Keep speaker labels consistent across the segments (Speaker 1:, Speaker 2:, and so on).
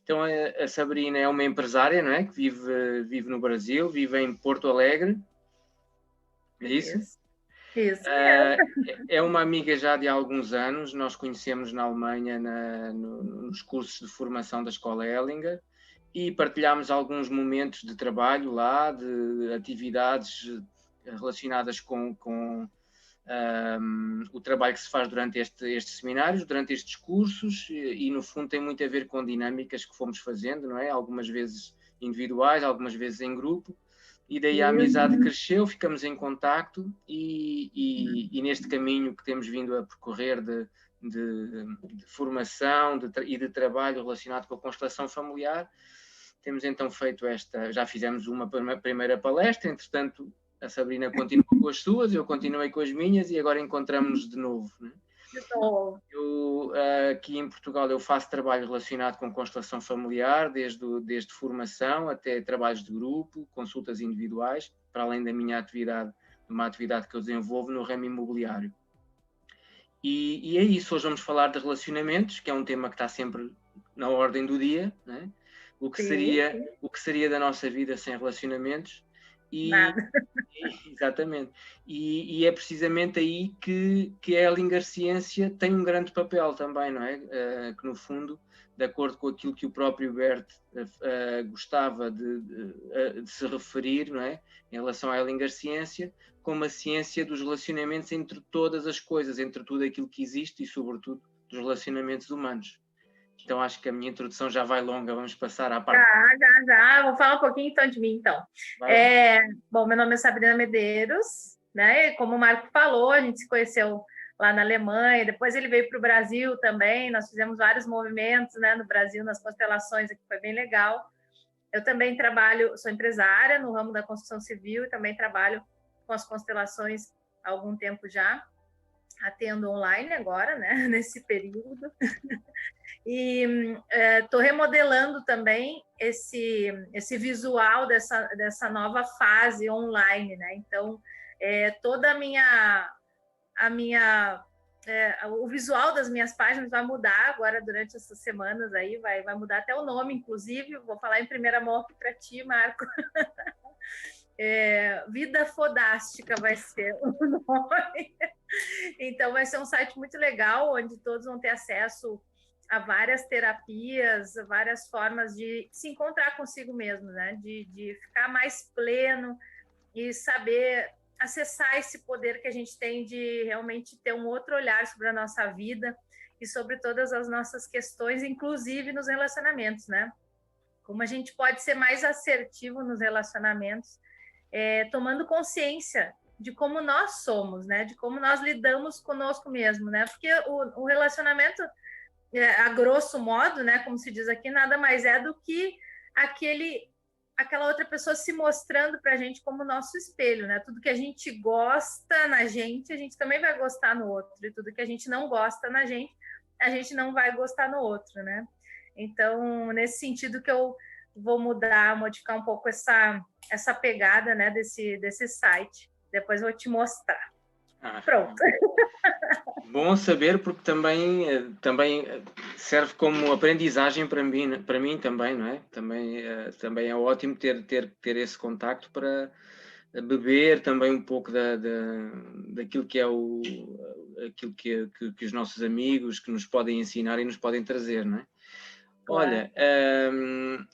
Speaker 1: Então a Sabrina é uma empresária, não é? Que vive no Brasil, vive em Porto Alegre. É isso?
Speaker 2: Isso mesmo.
Speaker 1: É uma amiga já de alguns anos. Nós conhecemos na Alemanha nos cursos de formação da Escola Ellinger e partilhámos alguns momentos de trabalho lá, de atividades relacionadas com o trabalho que se faz durante estes seminários, durante estes cursos, e no fundo tem muito a ver com dinâmicas que fomos fazendo, não é? Algumas vezes individuais, algumas vezes em grupo, e daí a amizade cresceu, ficamos em contacto e neste caminho que temos vindo a percorrer de formação e de trabalho relacionado com a constelação familiar, temos então feito já fizemos uma primeira palestra, entretanto a Sabrina continuou com as suas, eu continuei com as minhas e agora encontramos-nos de novo. Né? Eu, aqui em Portugal eu faço trabalho relacionado com constelação familiar, desde formação até trabalhos de grupo, consultas individuais, para além da minha atividade, de uma atividade que eu desenvolvo no ramo imobiliário. E é isso, hoje vamos falar de relacionamentos, que é um tema que está sempre na ordem do dia, né? O que seria da nossa vida sem relacionamentos?
Speaker 2: Nada.
Speaker 1: Exatamente. E é precisamente aí que a Ellinger Ciência tem um grande papel também, não é? Que no fundo, de acordo com aquilo que o próprio Bert gostava de se referir, não é? Em relação à Ellinger Ciência, como a ciência dos relacionamentos entre todas as coisas, entre tudo aquilo que existe e, sobretudo, dos relacionamentos humanos. Então, acho que a minha introdução já vai longa, vamos passar à parte...
Speaker 2: Já. Vou falar um pouquinho, então, de mim, então. Bom, meu nome é Sabrina Medeiros, né? Como o Marco falou, a gente se conheceu lá na Alemanha, depois ele veio para o Brasil também, nós fizemos vários movimentos, né, no Brasil, nas constelações, que foi bem legal. Eu também sou empresária no ramo da construção civil e também trabalho com as constelações há algum tempo já, atendo online agora, né, nesse período. E estou remodelando também esse visual dessa nova fase online, né? Então, toda o visual das minhas páginas vai mudar agora durante essas semanas aí, vai mudar até o nome, inclusive, vou falar em primeira mão aqui para ti, Marco. Vida Fodástica vai ser o nome. Então, vai ser um site muito legal, onde todos vão ter acesso a várias terapias, várias formas de se encontrar consigo mesmo, né? De ficar mais pleno e saber acessar esse poder que a gente tem de realmente ter um outro olhar sobre a nossa vida e sobre todas as nossas questões, inclusive nos relacionamentos, né? Como a gente pode ser mais assertivo nos relacionamentos, tomando consciência de como nós somos, né? De como nós lidamos conosco mesmo, né? Porque o relacionamento, a grosso modo, né, como se diz aqui, nada mais é do que aquela outra pessoa se mostrando para a gente como nosso espelho, né? Tudo que a gente gosta na gente, a gente também vai gostar no outro, e tudo que a gente não gosta na gente, a gente não vai gostar no outro, né? Então, nesse sentido que eu vou modificar um pouco essa pegada, né, desse site. Depois eu vou te mostrar. Pronto.
Speaker 1: Bom saber, porque também serve como aprendizagem para mim também, não é? Também é ótimo ter esse contacto para beber também um pouco daquilo que é aquilo que os nossos amigos que nos podem ensinar e nos podem trazer, não é? Olha,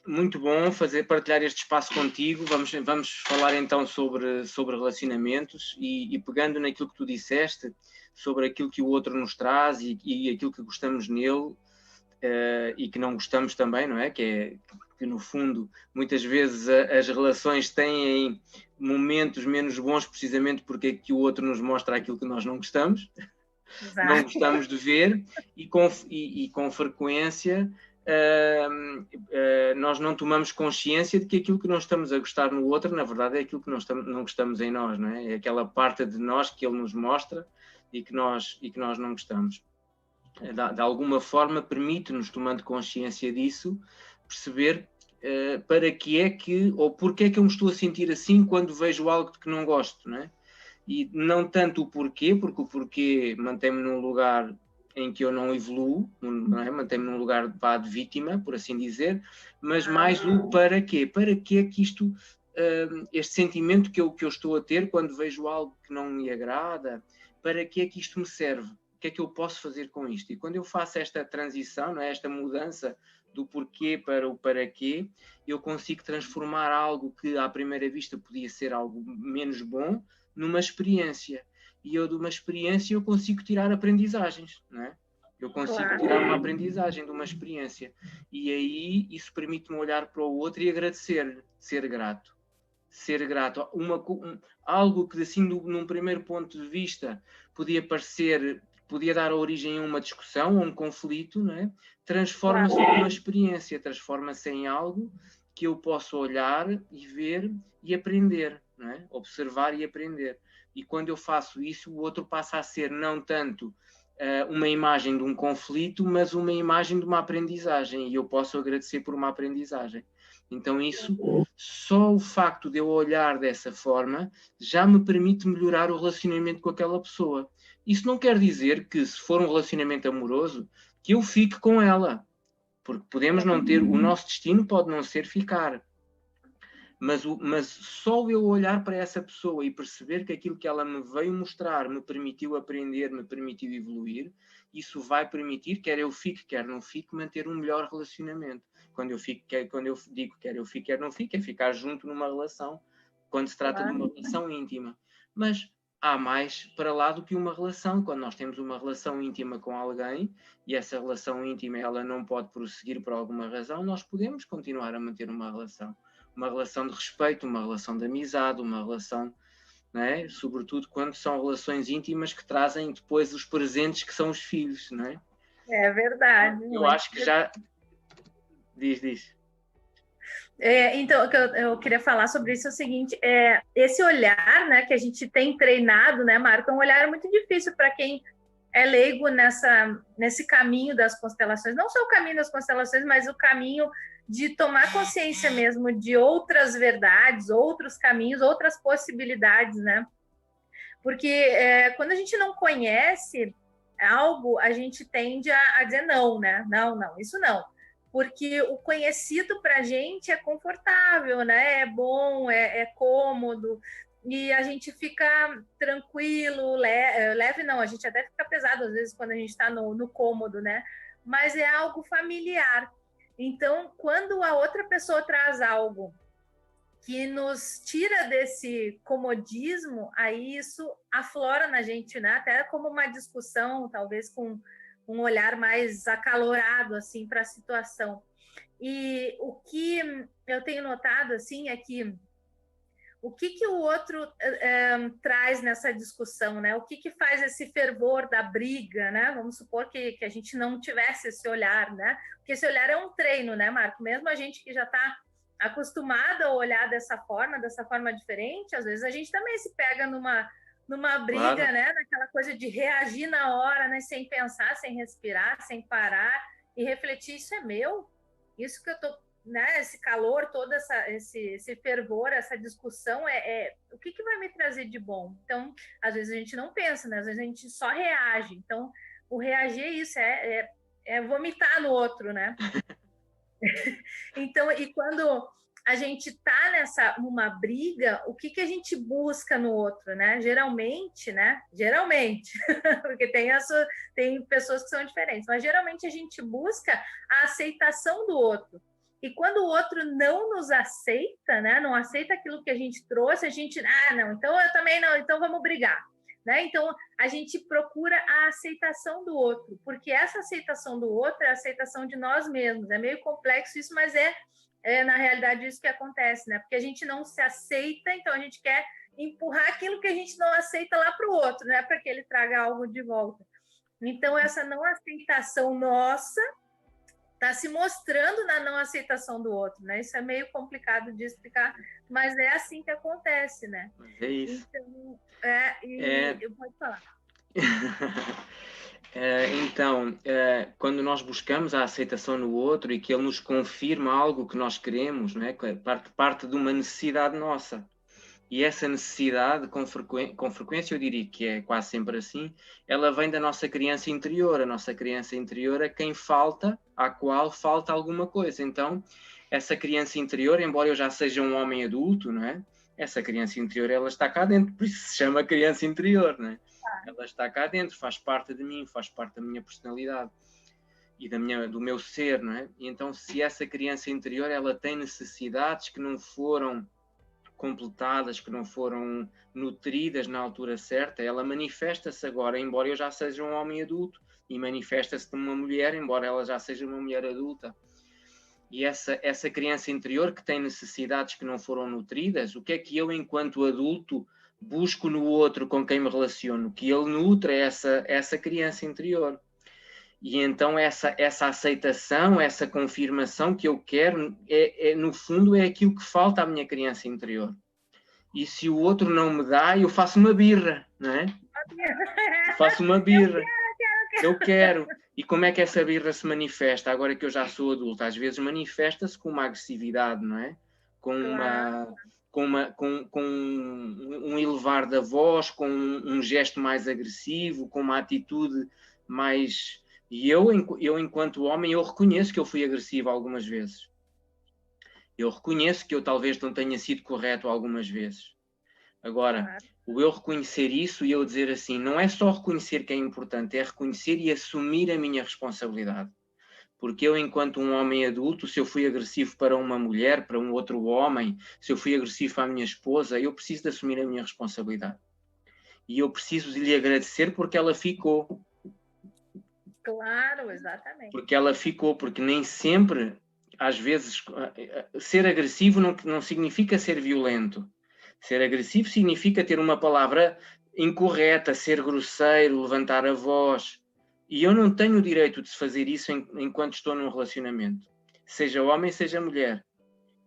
Speaker 1: muito bom partilhar este espaço contigo. Vamos falar então sobre relacionamentos e pegando naquilo que tu disseste, sobre aquilo que o outro nos traz e aquilo que gostamos nele e que não gostamos também, não é? Que no fundo, muitas vezes as relações têm momentos menos bons precisamente porque é que o outro nos mostra aquilo que nós não gostamos. Exato. Não gostamos de ver e com frequência nós não tomamos consciência de que aquilo que não estamos a gostar no outro, na verdade, é aquilo que não gostamos em nós, não é? É aquela parte de nós que ele nos mostra e que nós não gostamos. De alguma forma, permite-nos, tomando consciência disso, perceber para que é que, ou porque é que eu me estou a sentir assim quando vejo algo de que não gosto, não é? E não tanto o porquê, porque o porquê mantém-me num lugar em que eu não evoluo, não é? Mantenho-me num lugar de vítima, por assim dizer, mas mais o para quê? Para que é que isto, este sentimento que eu estou a ter quando vejo algo que não me agrada, para que é que isto me serve? O que é que eu posso fazer com isto? E quando eu faço esta transição, não é? Esta mudança do porquê para o para quê, eu consigo transformar algo que à primeira vista podia ser algo menos bom numa experiência. E eu de uma experiência eu consigo tirar aprendizagens, não é? Eu consigo tirar uma aprendizagem de uma experiência. E aí isso permite-me olhar para o outro e agradecer-lhe, ser grato. Ser grato. Algo que assim num primeiro ponto de vista podia dar origem a uma discussão, a um conflito, não é? Transforma-se numa experiência, transforma-se em algo que eu posso olhar e ver e aprender, não é? Observar e aprender. E quando eu faço isso, o outro passa a ser não tanto uma imagem de um conflito, mas uma imagem de uma aprendizagem, e eu posso agradecer por uma aprendizagem. Então isso, só o facto de eu olhar dessa forma, já me permite melhorar o relacionamento com aquela pessoa. Isso não quer dizer que, se for um relacionamento amoroso, que eu fique com ela, porque podemos não ter, o nosso destino pode não ser ficar, mas só eu olhar para essa pessoa e perceber que aquilo que ela me veio mostrar me permitiu aprender, me permitiu evoluir, isso vai permitir, quer eu fique, quer não fique, manter um melhor relacionamento. Quando eu digo quer eu fique, quer não fique, é ficar junto numa relação, quando se trata de uma relação íntima. Mas há mais para lá do que uma relação. Quando nós temos uma relação íntima com alguém e essa relação íntima ela não pode prosseguir por alguma razão, nós podemos continuar a manter uma relação de respeito, uma relação de amizade, uma relação, não é? Sobretudo quando são relações íntimas que trazem depois os presentes que são os filhos, não é?
Speaker 2: É verdade.
Speaker 1: Eu acho que já... Diz.
Speaker 2: Então, o que eu queria falar sobre isso é o seguinte, esse olhar, né, que a gente tem treinado, né, Marco, é um olhar muito difícil para quem é leigo nesse caminho das constelações, não só o caminho das constelações, mas o caminho de tomar consciência mesmo de outras verdades, outros caminhos, outras possibilidades, né? Porque quando a gente não conhece algo, a gente tende a dizer não, né? Não, isso não. Porque o conhecido para a gente é confortável, né? É bom, é cômodo, e a gente fica tranquilo, leve não, a gente até fica pesado às vezes quando a gente está no cômodo, né? Mas é algo familiar. Então, quando a outra pessoa traz algo que nos tira desse comodismo, aí isso aflora na gente, né? Até como uma discussão, talvez com um olhar mais acalorado assim para a situação. E o que eu tenho notado assim é que o que o outro traz nessa discussão, né? O que faz esse fervor da briga, né? Vamos supor que a gente não tivesse esse olhar, né? Porque esse olhar é um treino, né, Marco? Mesmo a gente que já está acostumado a olhar dessa forma diferente, às vezes a gente também se pega numa briga, claro, né? Naquela coisa de reagir na hora, né? Sem pensar, sem respirar, sem parar e refletir, isso é meu? Isso que eu tô, né? Esse calor, todo esse fervor, essa discussão, o que vai me trazer de bom? Então, às vezes a gente não pensa, né? Às vezes a gente só reage. Então, o reagir é isso, é vomitar no outro, né? Então, e quando a gente está numa briga, o que a gente busca no outro, né? Geralmente, porque tem pessoas que são diferentes, mas geralmente a gente busca a aceitação do outro. E quando o outro não nos aceita, né? Não aceita aquilo que a gente trouxe, a gente, não, então eu também não, então vamos brigar. Né? Então, a gente procura a aceitação do outro, porque essa aceitação do outro é a aceitação de nós mesmos. É meio complexo isso, mas na realidade isso que acontece, né? Porque a gente não se aceita, então a gente quer empurrar aquilo que a gente não aceita lá para o outro, né? Para que ele traga algo de volta. Então, essa não aceitação nossa está se mostrando na não aceitação do outro, né? Isso é meio complicado de explicar, mas é assim que acontece, né?
Speaker 1: Mas é isso.
Speaker 2: Então, eu posso falar.
Speaker 1: Então, quando nós buscamos a aceitação no outro e que ele nos confirma algo que nós queremos, né? Parte de uma necessidade nossa. E essa necessidade, com frequência, eu diria que é quase sempre assim, ela vem da nossa criança interior. A nossa criança interior é quem falta, à qual falta alguma coisa. Então, essa criança interior, embora eu já seja um homem adulto, não é? Essa criança interior, ela está cá dentro, por isso se chama criança interior, não é? Ela está cá dentro, faz parte de mim, faz parte da minha personalidade e do meu ser, não é? E então, se essa criança interior, ela tem necessidades que não foram completadas, que não foram nutridas na altura certa, ela manifesta-se agora, embora eu já seja um homem adulto, e manifesta-se numa mulher, embora ela já seja uma mulher adulta. E essa criança interior que tem necessidades que não foram nutridas, o que é que eu, enquanto adulto, busco no outro com quem me relaciono? Que ele nutra essa criança interior. E então essa aceitação, essa confirmação que eu quero, no fundo, é aquilo que falta à minha criança interior. E se o outro não me dá, eu faço uma birra, não é? Eu faço uma birra. Eu quero. E como é que essa birra se manifesta? Agora que eu já sou adulto, às vezes manifesta-se com uma agressividade, não é? Com um elevar da voz, com um gesto mais agressivo, com uma atitude mais... E eu, enquanto homem, eu reconheço que eu fui agressivo algumas vezes. Eu reconheço que eu talvez não tenha sido correto algumas vezes. Agora, o eu reconhecer isso e eu dizer assim, não é só reconhecer que é importante, é reconhecer e assumir a minha responsabilidade. Porque eu, enquanto um homem adulto, se eu fui agressivo para uma mulher, para um outro homem, se eu fui agressivo à minha esposa, eu preciso de assumir a minha responsabilidade. E eu preciso de lhe agradecer porque ela ficou.
Speaker 2: Claro, exatamente.
Speaker 1: Porque ela ficou, porque nem sempre, às vezes, ser agressivo não significa ser violento. Ser agressivo significa ter uma palavra incorreta, ser grosseiro, levantar a voz. E eu não tenho o direito de fazer isso enquanto estou num relacionamento. Seja homem, seja mulher.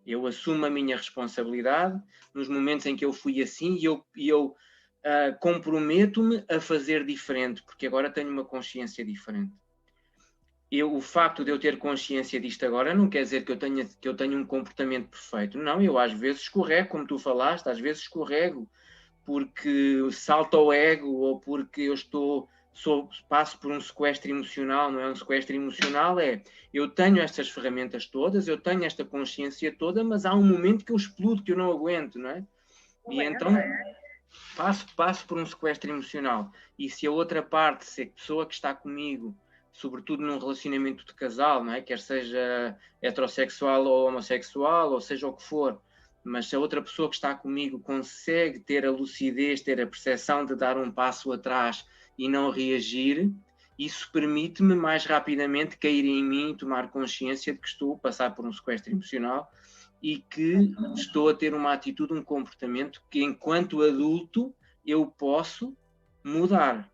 Speaker 1: Eu assumo a minha responsabilidade nos momentos em que eu fui assim e eu comprometo-me a fazer diferente, porque agora tenho uma consciência diferente. O facto de eu ter consciência disto agora não quer dizer que eu tenha um comportamento perfeito. Não, eu às vezes escorrego, como tu falaste, às vezes escorrego porque salta o ego ou porque passo por um sequestro emocional. Não é um sequestro emocional, eu tenho estas ferramentas todas, eu tenho esta consciência toda, mas há um momento que eu explodo, que eu não aguento, não é? E então passo por um sequestro emocional. E se a outra parte, se a pessoa que está comigo, sobretudo num relacionamento de casal, não é? Quer seja heterossexual ou homossexual, ou seja o que for, mas se a outra pessoa que está comigo consegue ter a lucidez, ter a percepção de dar um passo atrás e não reagir, isso permite-me mais rapidamente cair em mim, tomar consciência de que estou a passar por um sequestro emocional e que estou a ter uma atitude, um comportamento que, enquanto adulto, eu posso mudar.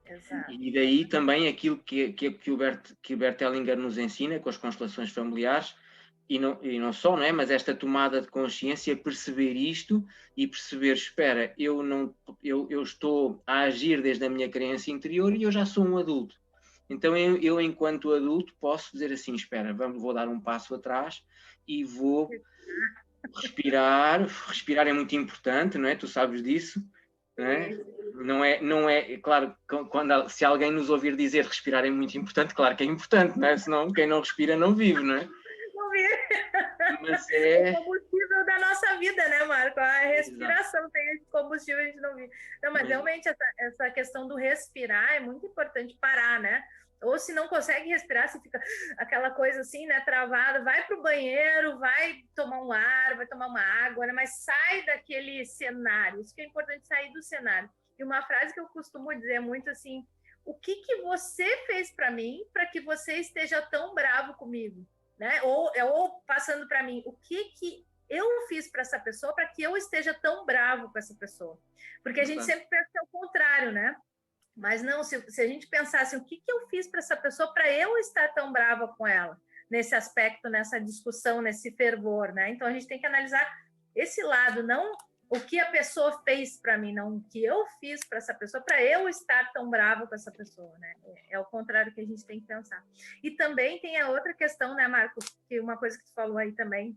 Speaker 2: Exato.
Speaker 1: E daí também aquilo que o Bert Hellinger nos ensina com as constelações familiares, e não só, não é? Mas esta tomada de consciência, perceber isto e perceber, espera, eu estou a agir desde a minha crença interior e eu já sou um adulto. Então eu enquanto adulto posso dizer assim, espera, vou dar um passo atrás e vou respirar. Respirar é muito importante, não é? Tu sabes disso, não é? Não é claro, se alguém nos ouvir dizer respirar é muito importante, claro que é importante, não é? Senão quem não respira não vive, não é?
Speaker 2: Não vive.
Speaker 1: Mas é
Speaker 2: o combustível da nossa vida, né, Marco? A respiração tem esse combustível, a gente não vive. Não, mas realmente essa questão do respirar é muito importante parar, né? Ou se não consegue respirar, se fica aquela coisa assim, né, travada, vai para o banheiro, vai tomar um ar, vai tomar uma água, né, mas sai daquele cenário. Isso que é importante, sair do cenário. E uma frase que eu costumo dizer muito assim, o que você fez para mim para que você esteja tão bravo comigo? Né? Ou passando para mim, o que eu fiz para essa pessoa para que eu esteja tão bravo com essa pessoa? Porque a gente sempre pensa que é o contrário, né? Mas não, se a gente pensasse o que eu fiz para essa pessoa para eu estar tão brava com ela, nesse aspecto, nessa discussão, nesse fervor, né? Então a gente tem que analisar esse lado, não o que a pessoa fez para mim, não o que eu fiz para essa pessoa, para eu estar tão brava com essa pessoa, né? É o contrário que a gente tem que pensar. E também tem a outra questão, né, Marco, que uma coisa que tu falou aí também,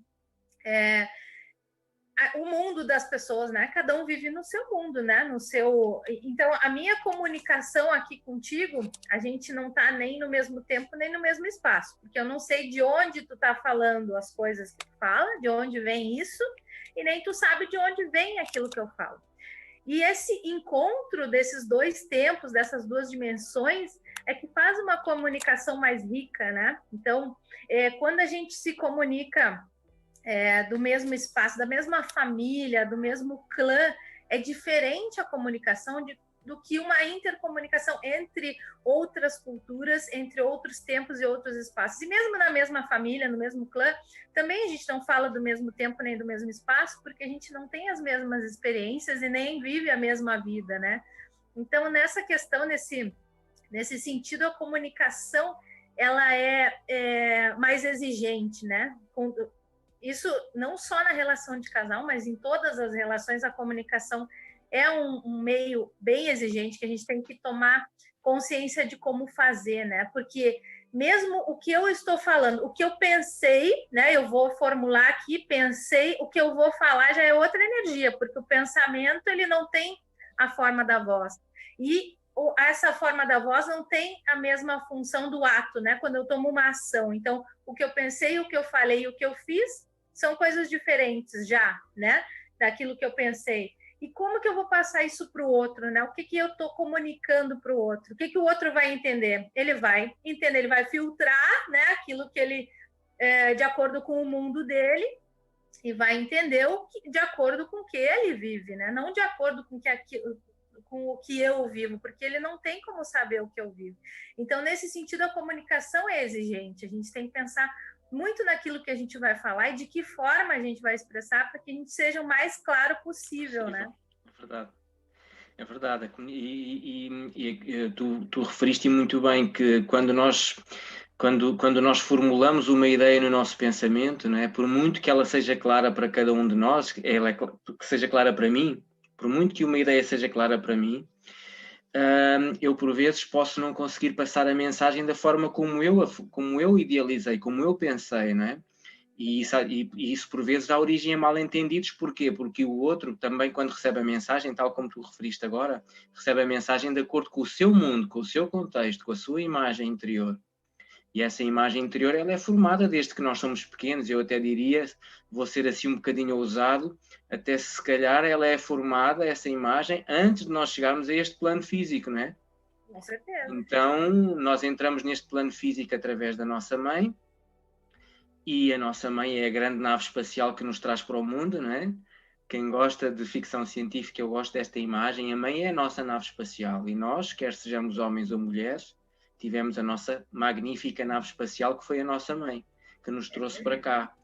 Speaker 2: o mundo das pessoas, né? Cada um vive no seu mundo, né? No seu. Então, a minha comunicação aqui contigo, a gente não está nem no mesmo tempo, nem no mesmo espaço, porque eu não sei de onde tu está falando as coisas que tu fala, de onde vem isso, e nem tu sabe de onde vem aquilo que eu falo. E esse encontro desses dois tempos, dessas duas dimensões, é que faz uma comunicação mais rica, né? Então, quando a gente se comunica do mesmo espaço, da mesma família, do mesmo clã, é diferente a comunicação do que uma intercomunicação entre outras culturas, entre outros tempos e outros espaços. E mesmo na mesma família, no mesmo clã, também a gente não fala do mesmo tempo nem do mesmo espaço, porque a gente não tem as mesmas experiências e nem vive a mesma vida, né? Então, nessa questão, nesse sentido, a comunicação ela é mais exigente, né? Isso não só na relação de casal, mas em todas as relações, a comunicação é um meio bem exigente que a gente tem que tomar consciência de como fazer, né? Porque mesmo o que eu estou falando, o que eu pensei, né? Eu vou formular aqui, pensei, o que eu vou falar já é outra energia, porque o pensamento ele não tem a forma da voz. E essa forma da voz não tem a mesma função do ato, né? Quando eu tomo uma ação. Então, o que eu pensei, o que eu falei e o que eu fiz são coisas diferentes já, né? Daquilo que eu pensei. E como que eu vou passar isso para o outro, né? O que eu estou comunicando para o outro? O que o outro vai entender? Ele vai entender, ele vai filtrar, né? Aquilo que ele, de acordo com o mundo dele, e vai entender de acordo com o que ele vive, né? Não de acordo com o que eu vivo, porque ele não tem como saber o que eu vivo. Então, nesse sentido, a comunicação é exigente. A gente tem que pensar muito naquilo que a gente vai falar e de que forma a gente vai expressar para que a gente seja o mais claro possível, né?
Speaker 1: É verdade. É verdade. E tu referiste muito bem que quando nós formulamos uma ideia no nosso pensamento, não é? Por muito que ela seja clara para cada um de nós, que seja clara para mim, por muito que uma ideia seja clara para mim, eu por vezes posso não conseguir passar a mensagem da forma como eu idealizei, como eu pensei, não é? E isso por vezes dá origem a mal-entendidos. Porquê? Porque o outro também, quando recebe a mensagem, tal como tu referiste agora, recebe a mensagem de acordo com o seu mundo, com o seu contexto, com a sua imagem interior. E essa imagem interior ela é formada desde que nós somos pequenos. Eu até diria, vou ser assim um bocadinho ousado, até se calhar ela é formada, essa imagem, antes de nós chegarmos a este plano físico, não é?
Speaker 2: Com certeza.
Speaker 1: Então, nós entramos neste plano físico através da nossa mãe, e a nossa mãe é a grande nave espacial que nos traz para o mundo, não é? Quem gosta de ficção científica, eu gosto desta imagem. A mãe é a nossa nave espacial e nós, quer sejamos homens ou mulheres, tivemos a nossa magnífica nave espacial que foi a nossa mãe, que nos trouxe para cá.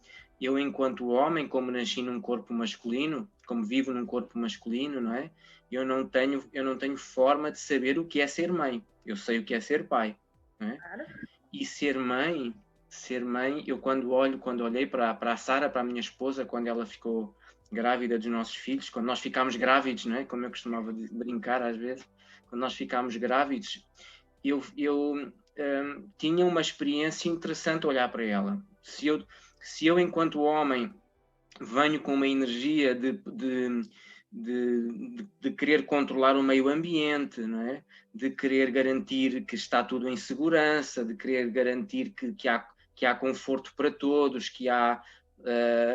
Speaker 1: Eu, enquanto homem, como nasci num corpo masculino, como vivo num corpo masculino, não é? Eu não tenho forma de saber o que é ser mãe. Eu sei o que é ser pai, não é? E ser mãe, eu quando olhei para a Sara, para a minha esposa, quando ela ficou grávida dos nossos filhos, quando nós ficámos grávidos, não é? Como eu costumava brincar às vezes, quando nós ficámos grávidos, eu tinha uma experiência interessante olhar para ela. Se eu enquanto homem venho com uma energia de querer controlar o meio ambiente, não é? De querer garantir que está tudo em segurança, de querer garantir que há conforto para todos, que há,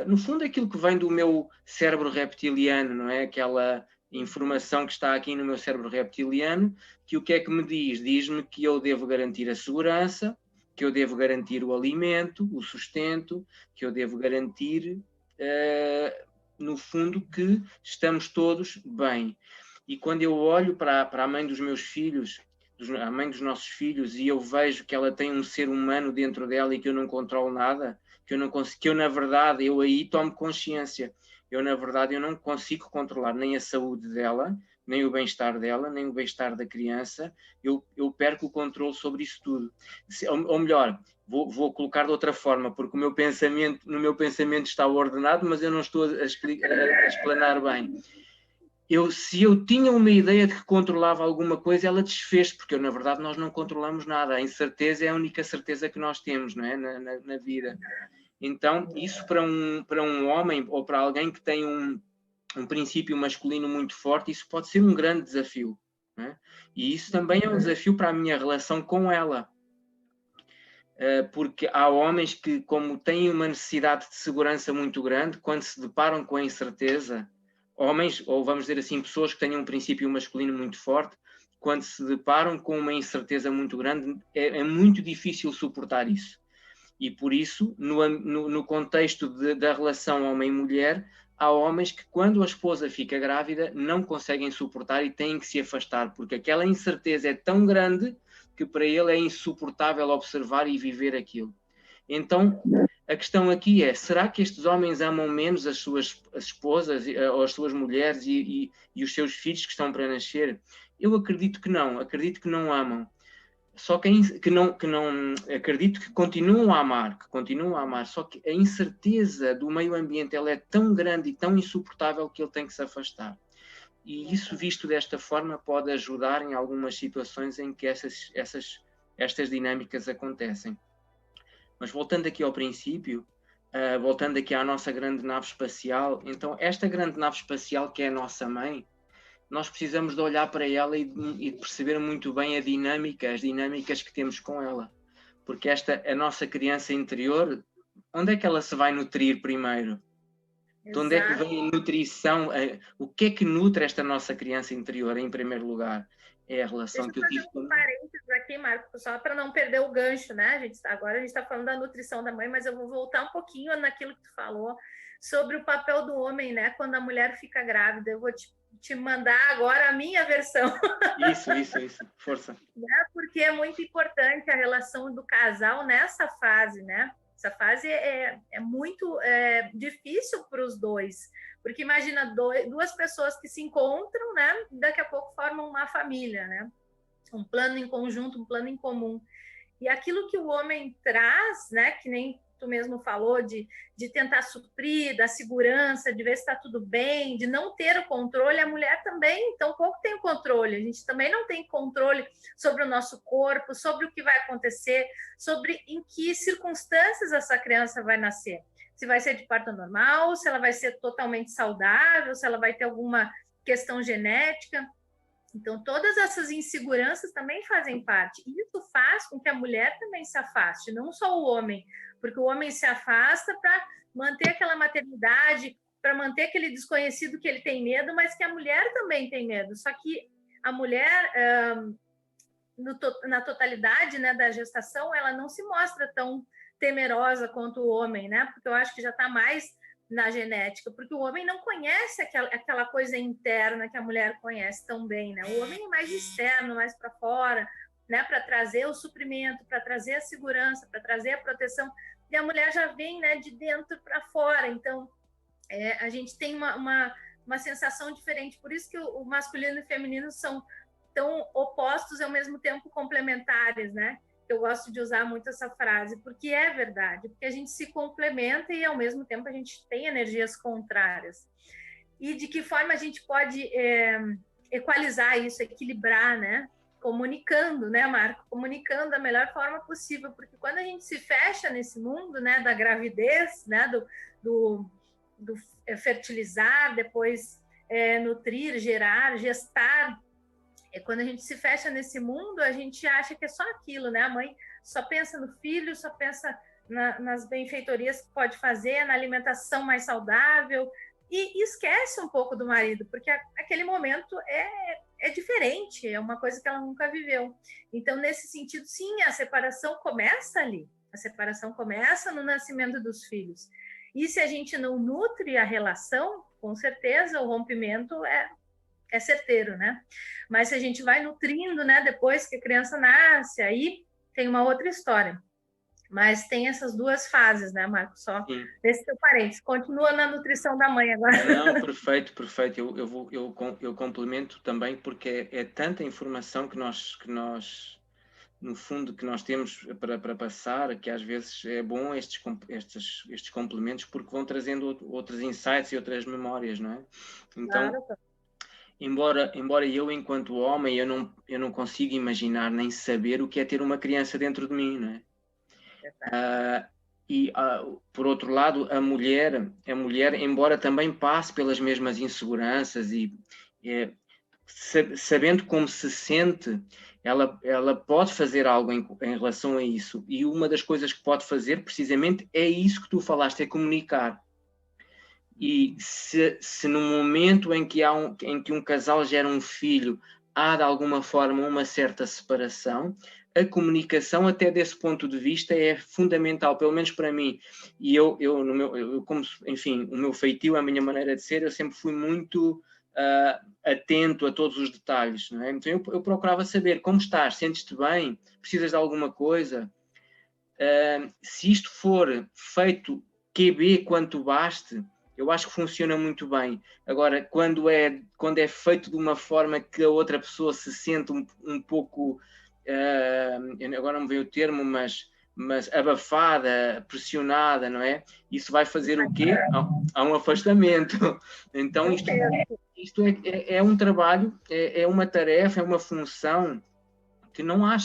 Speaker 1: no fundo, aquilo que vem do meu cérebro reptiliano, não é? Aquela informação que está aqui no meu cérebro reptiliano, que o que é que me diz? Diz-me que eu devo garantir a segurança, que eu devo garantir o alimento, o sustento, que eu devo garantir, no fundo, que estamos todos bem. E quando eu olho para a mãe dos meus filhos, a mãe dos nossos filhos, e eu vejo que ela tem um ser humano dentro dela e que eu não controlo nada, que eu na verdade, eu aí tomo consciência. Eu não consigo controlar nem a saúde dela, nem o bem-estar dela, nem o bem-estar da criança. Eu perco o controle sobre isso tudo. Ou melhor, vou colocar de outra forma, porque no meu pensamento está ordenado, mas eu não estou a explanar bem. Se eu tinha uma ideia de que controlava alguma coisa, ela desfez, porque na verdade nós não controlamos nada. A incerteza é a única certeza que nós temos, não é? Na vida. Então, isso para um homem ou para alguém que tem um princípio masculino muito forte, isso pode ser um grande desafio, né? E isso também é um desafio para a minha relação com ela. Porque há homens que, como têm uma necessidade de segurança muito grande, quando se deparam com a incerteza, homens, ou vamos dizer assim, pessoas que tenham um princípio masculino muito forte, quando se deparam com uma incerteza muito grande, é muito difícil suportar isso. E por isso, no contexto da relação homem-mulher, há homens que, quando a esposa fica grávida, não conseguem suportar e têm que se afastar, porque aquela incerteza é tão grande que para ele é insuportável observar e viver aquilo. Então, a questão aqui é, será que estes homens amam menos as suas esposas ou as suas mulheres e os seus filhos que estão para nascer? Eu acredito que não amam. Só que não acredito que continuam a amar, só que a incerteza do meio ambiente ela é tão grande e tão insuportável que ele tem que se afastar. E isso, visto desta forma, pode ajudar em algumas situações em que estas dinâmicas acontecem. Mas voltando aqui ao princípio, voltando aqui à nossa grande nave espacial, então esta grande nave espacial que é a nossa mãe, nós precisamos de olhar para ela e perceber muito bem as dinâmicas que temos com ela. Porque a nossa criança interior, onde é que ela se vai nutrir primeiro? De onde é que vem a nutrição? O que é que nutre esta nossa criança interior, em primeiro lugar? É a relação que eu tive com ela.
Speaker 2: Parênteses aqui, Marco, só para não perder o gancho, né? Agora a gente está falando da nutrição da mãe, mas eu vou voltar um pouquinho naquilo que tu falou sobre o papel do homem, né? Quando a mulher fica grávida. Eu vou te mandar agora a minha versão.
Speaker 1: Isso. Força.
Speaker 2: Né? Porque é muito importante a relação do casal nessa fase, né? Essa fase é muito difícil para os dois, porque imagina duas pessoas que se encontram, né? Daqui a pouco formam uma família, né? Um plano em conjunto, um plano em comum. E aquilo que o homem traz, né? Que nem tu mesmo falou, de tentar suprir, da segurança, de ver se está tudo bem, de não ter o controle, a mulher também, então pouco tem o controle, a gente também não tem controle sobre o nosso corpo, sobre o que vai acontecer, sobre em que circunstâncias essa criança vai nascer. Se vai ser de parto normal, se ela vai ser totalmente saudável, se ela vai ter alguma questão genética. Então, todas essas inseguranças também fazem parte. E isso faz com que a mulher também se afaste, não só o homem, porque o homem se afasta para manter aquela maternidade, para manter aquele desconhecido que ele tem medo, mas que a mulher também tem medo. Só que a mulher, na totalidade, né, da gestação, ela não se mostra tão temerosa quanto o homem, né? Porque eu acho que já está mais na genética, porque o homem não conhece aquela coisa interna que a mulher conhece tão bem, né? O homem é mais externo, mais para fora, né? Para trazer o suprimento, para trazer a segurança, para trazer a proteção, e a mulher já vem, né, de dentro para fora. Então, a gente tem uma sensação diferente. Por isso que o masculino e o feminino são tão opostos e ao mesmo tempo complementares, né? Eu gosto de usar muito essa frase, porque é verdade, porque a gente se complementa e, ao mesmo tempo, a gente tem energias contrárias. E de que forma a gente pode equalizar isso, equilibrar, né? Comunicando, né, Marco? Comunicando da melhor forma possível, porque quando a gente se fecha nesse mundo, né, da gravidez, né, do fertilizar, depois nutrir, gerar, gestar, quando a gente se fecha nesse mundo, a gente acha que é só aquilo, né? A mãe só pensa no filho, só pensa nas benfeitorias que pode fazer, na alimentação mais saudável, e esquece um pouco do marido, porque aquele momento é diferente, é uma coisa que ela nunca viveu. Então, nesse sentido, sim, a separação começa ali. A separação começa no nascimento dos filhos. E se a gente não nutre a relação, com certeza o rompimento é certeiro, né? Mas se a gente vai nutrindo, né, depois que a criança nasce, aí tem uma outra história. Mas tem essas duas fases, né, Marco? Só esse teu parênteses. Continua na nutrição da mãe agora.
Speaker 1: Não, perfeito. Eu complemento também, porque é tanta informação que nós no fundo, que nós temos para passar, que às vezes é bom estes complementos, porque vão trazendo outros insights e outras memórias, não é? Então, claro. Embora eu, enquanto homem, eu não consigo imaginar nem saber o que é ter uma criança dentro de mim, não é? por outro lado, a mulher, embora também passe pelas mesmas inseguranças sabendo como se sente, ela pode fazer algo em relação a isso. E uma das coisas que pode fazer, precisamente, é isso que tu falaste, é comunicar. E se no momento em que um casal gera um filho, há de alguma forma uma certa separação, a comunicação, até desse ponto de vista, é fundamental, pelo menos para mim. E enfim, o meu feitio, a minha maneira de ser, eu sempre fui muito atento a todos os detalhes, não é? Então eu procurava saber como estás, sentes-te bem, precisas de alguma coisa. Se isto for feito QB quanto baste, eu acho que funciona muito bem. Agora, quando é feito de uma forma que a outra pessoa se sente um pouco, agora não me veio o termo, mas abafada, pressionada, não é? Isso vai fazer o quê? Há um afastamento. Então, isto é um trabalho, é uma tarefa, é uma função que não há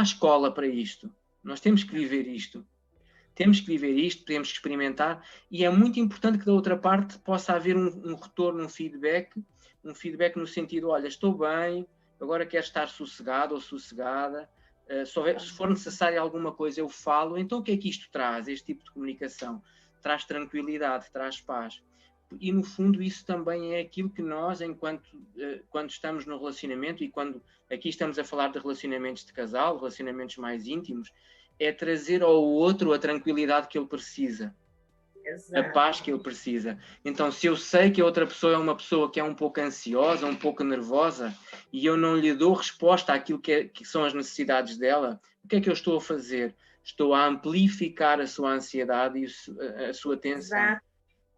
Speaker 1: escola para isto. Nós temos que viver isto. Temos que viver isto, temos que experimentar, e é muito importante que da outra parte possa haver um retorno, um feedback no sentido, olha, estou bem, agora quero estar sossegado ou sossegada, se for necessário alguma coisa eu falo. Então o que é que isto traz, este tipo de comunicação? Traz tranquilidade, traz paz. E no fundo isso também é aquilo que nós, quando estamos no relacionamento, e quando aqui estamos a falar de relacionamentos de casal, relacionamentos mais íntimos, é trazer ao outro a tranquilidade que ele precisa. Exato. A paz que ele precisa. Então, se eu sei que a outra pessoa é uma pessoa que é um pouco ansiosa, um pouco nervosa, e eu não lhe dou resposta àquilo que são as necessidades dela, o que é que eu estou a fazer? Estou a amplificar a sua ansiedade e a sua tensão. Exato.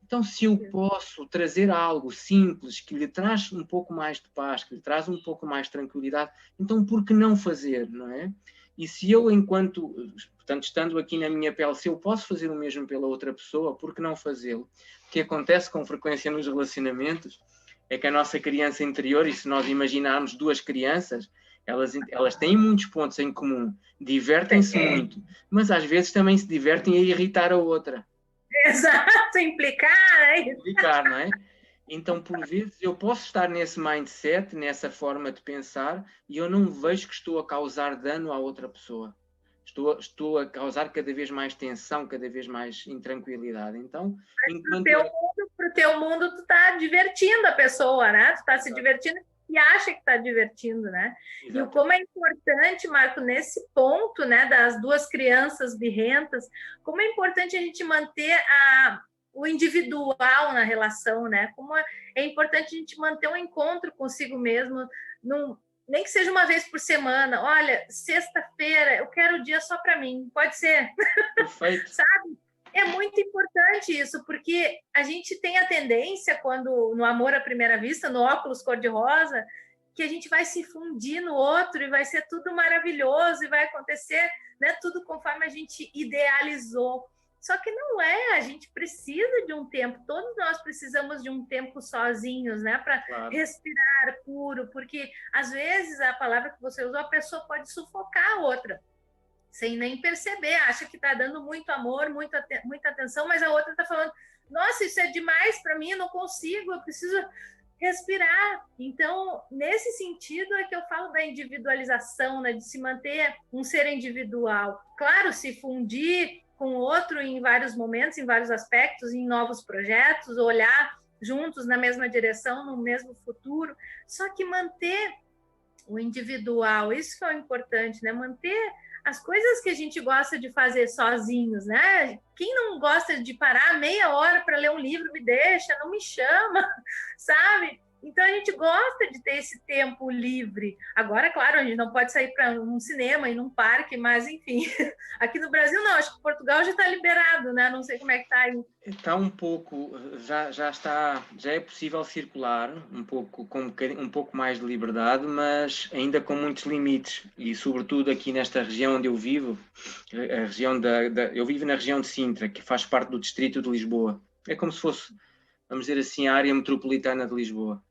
Speaker 1: Então, se eu posso trazer algo simples que lhe traz um pouco mais de paz, que lhe traz um pouco mais de tranquilidade, então por que não fazer, não é? E se eu, portanto, estando aqui na minha pele, se eu posso fazer o mesmo pela outra pessoa, por que não fazê-lo? O que acontece com frequência nos relacionamentos é que a nossa criança interior, e se nós imaginarmos duas crianças, elas têm muitos pontos em comum, divertem-se muito, mas às vezes também se divertem a irritar a outra.
Speaker 2: Exato, implicar, né?
Speaker 1: Implicar, não é? Então, por vezes, eu posso estar nesse mindset, nessa forma de pensar, e eu não vejo que estou a causar dano à outra pessoa. Estou a causar cada vez mais tensão, cada vez mais intranquilidade. Então,
Speaker 2: para o teu mundo, tu está divertindo a pessoa, né? Tu está se divertindo e acha que está divertindo, né? Exatamente. E como é importante, Marco, nesse ponto, né, das duas crianças birrentas, como é importante a gente manter o individual na relação, né? Como é importante a gente manter um encontro consigo mesmo, nem que seja uma vez por semana. Olha, sexta-feira eu quero o dia só para mim, pode ser?
Speaker 1: Perfeito.
Speaker 2: Sabe? É muito importante isso, porque a gente tem a tendência, quando no amor à primeira vista, no óculos cor-de-rosa, que a gente vai se fundir no outro e vai ser tudo maravilhoso e vai acontecer, né, tudo conforme a gente idealizou. Só que não é, a gente precisa de um tempo, todos nós precisamos de um tempo sozinhos, né, para respirar puro, porque às vezes a palavra que você usou, a pessoa pode sufocar a outra, sem nem perceber, acha que está dando muito amor, muita atenção, mas a outra está falando, nossa, isso é demais para mim, eu não consigo, eu preciso respirar. Então, nesse sentido é que eu falo da individualização, né, de se manter um ser individual. Claro, se fundir com o outro em vários momentos, em vários aspectos, em novos projetos, olhar juntos na mesma direção, no mesmo futuro, só que manter o individual, isso que é o importante, né? Manter as coisas que a gente gosta de fazer sozinhos, né? Quem não gosta de parar meia hora para ler um livro, me deixa, não me chama, sabe? Então, a gente gosta de ter esse tempo livre. Agora, claro, a gente não pode sair para um cinema e num parque, mas, enfim. Aqui no Brasil, não. Acho que Portugal já está liberado, né? Não sei como é que está aí.
Speaker 1: Está um pouco, já é possível circular um pouco, com um pouco mais de liberdade, mas ainda com muitos limites. E, sobretudo, aqui nesta região onde eu vivo, a região eu vivo na região de Sintra, que faz parte do distrito de Lisboa. É como se fosse, vamos dizer assim, a área metropolitana de Lisboa.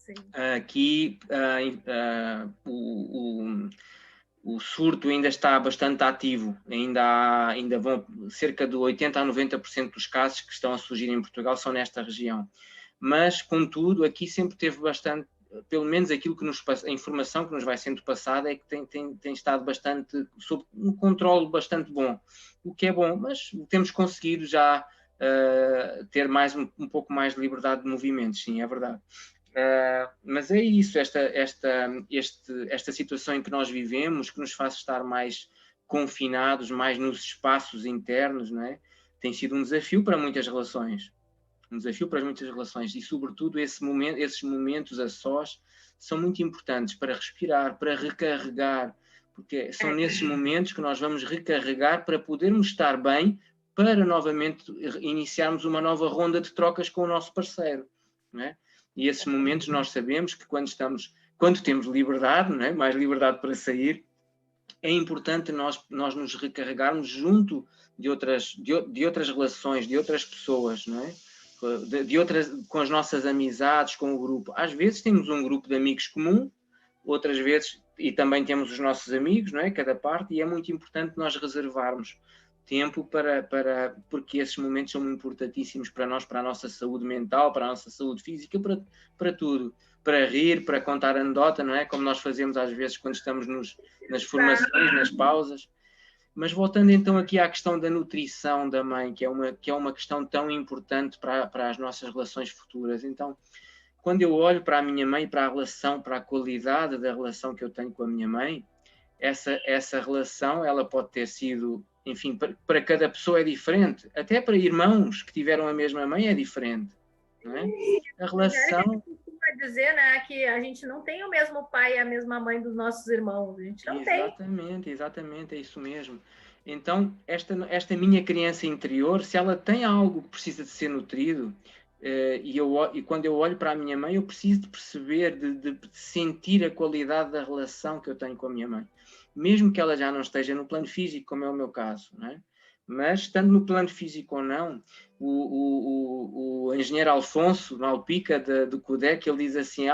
Speaker 1: Sim. Aqui, o surto ainda está bastante ativo, ainda vão cerca de 80% a 90% dos casos que estão a surgir em Portugal são nesta região. Mas, contudo, aqui sempre teve bastante, pelo menos aquilo que a informação que nos vai sendo passada é que tem estado bastante, sob um controle bastante bom, o que é bom, mas temos conseguido já ter um pouco mais de liberdade de movimentos, sim, é verdade. Mas é isso, esta situação em que nós vivemos, que nos faz estar mais confinados, mais nos espaços internos, não é? Tem sido um desafio para muitas relações. E, sobretudo, esses momentos a sós são muito importantes para respirar, para recarregar, porque são nesses momentos que nós vamos recarregar para podermos estar bem, para novamente iniciarmos uma nova ronda de trocas com o nosso parceiro, não é? E esses momentos nós sabemos que quando temos liberdade, não é? Mais liberdade para sair, é importante nós nos recarregarmos junto de outras relações, de outras pessoas, não é? Com as nossas amizades, com o grupo. Às vezes temos um grupo de amigos comum, outras vezes, e também temos os nossos amigos, não é? Cada parte, e é muito importante nós reservarmos tempo porque esses momentos são importantíssimos para nós, para a nossa saúde mental, para a nossa saúde física, para tudo. Para rir, para contar anedota, não é? Como nós fazemos às vezes quando estamos nas formações, nas pausas. Mas voltando então aqui à questão da nutrição da mãe, que é uma questão tão importante para as nossas relações futuras. Então, quando eu olho para a minha mãe, para a qualidade da relação que eu tenho com a minha mãe, essa relação, ela pode ter sido, enfim, para cada pessoa é diferente. Até para irmãos que tiveram a mesma mãe é diferente, não é? A relação...
Speaker 2: dizer, né, que a gente não tem o mesmo pai e a mesma mãe dos nossos irmãos, a gente não tem.
Speaker 1: Exatamente, é isso mesmo. Então, esta minha criança interior, se ela tem algo que precisa de ser nutrido, e quando eu olho para a minha mãe, eu preciso de perceber, de sentir a qualidade da relação que eu tenho com a minha mãe. Mesmo que ela já não esteja no plano físico, como é o meu caso, não é? Mas, estando no plano físico ou não, o engenheiro Alfonso, na Alpica do CUDEC, ele diz assim,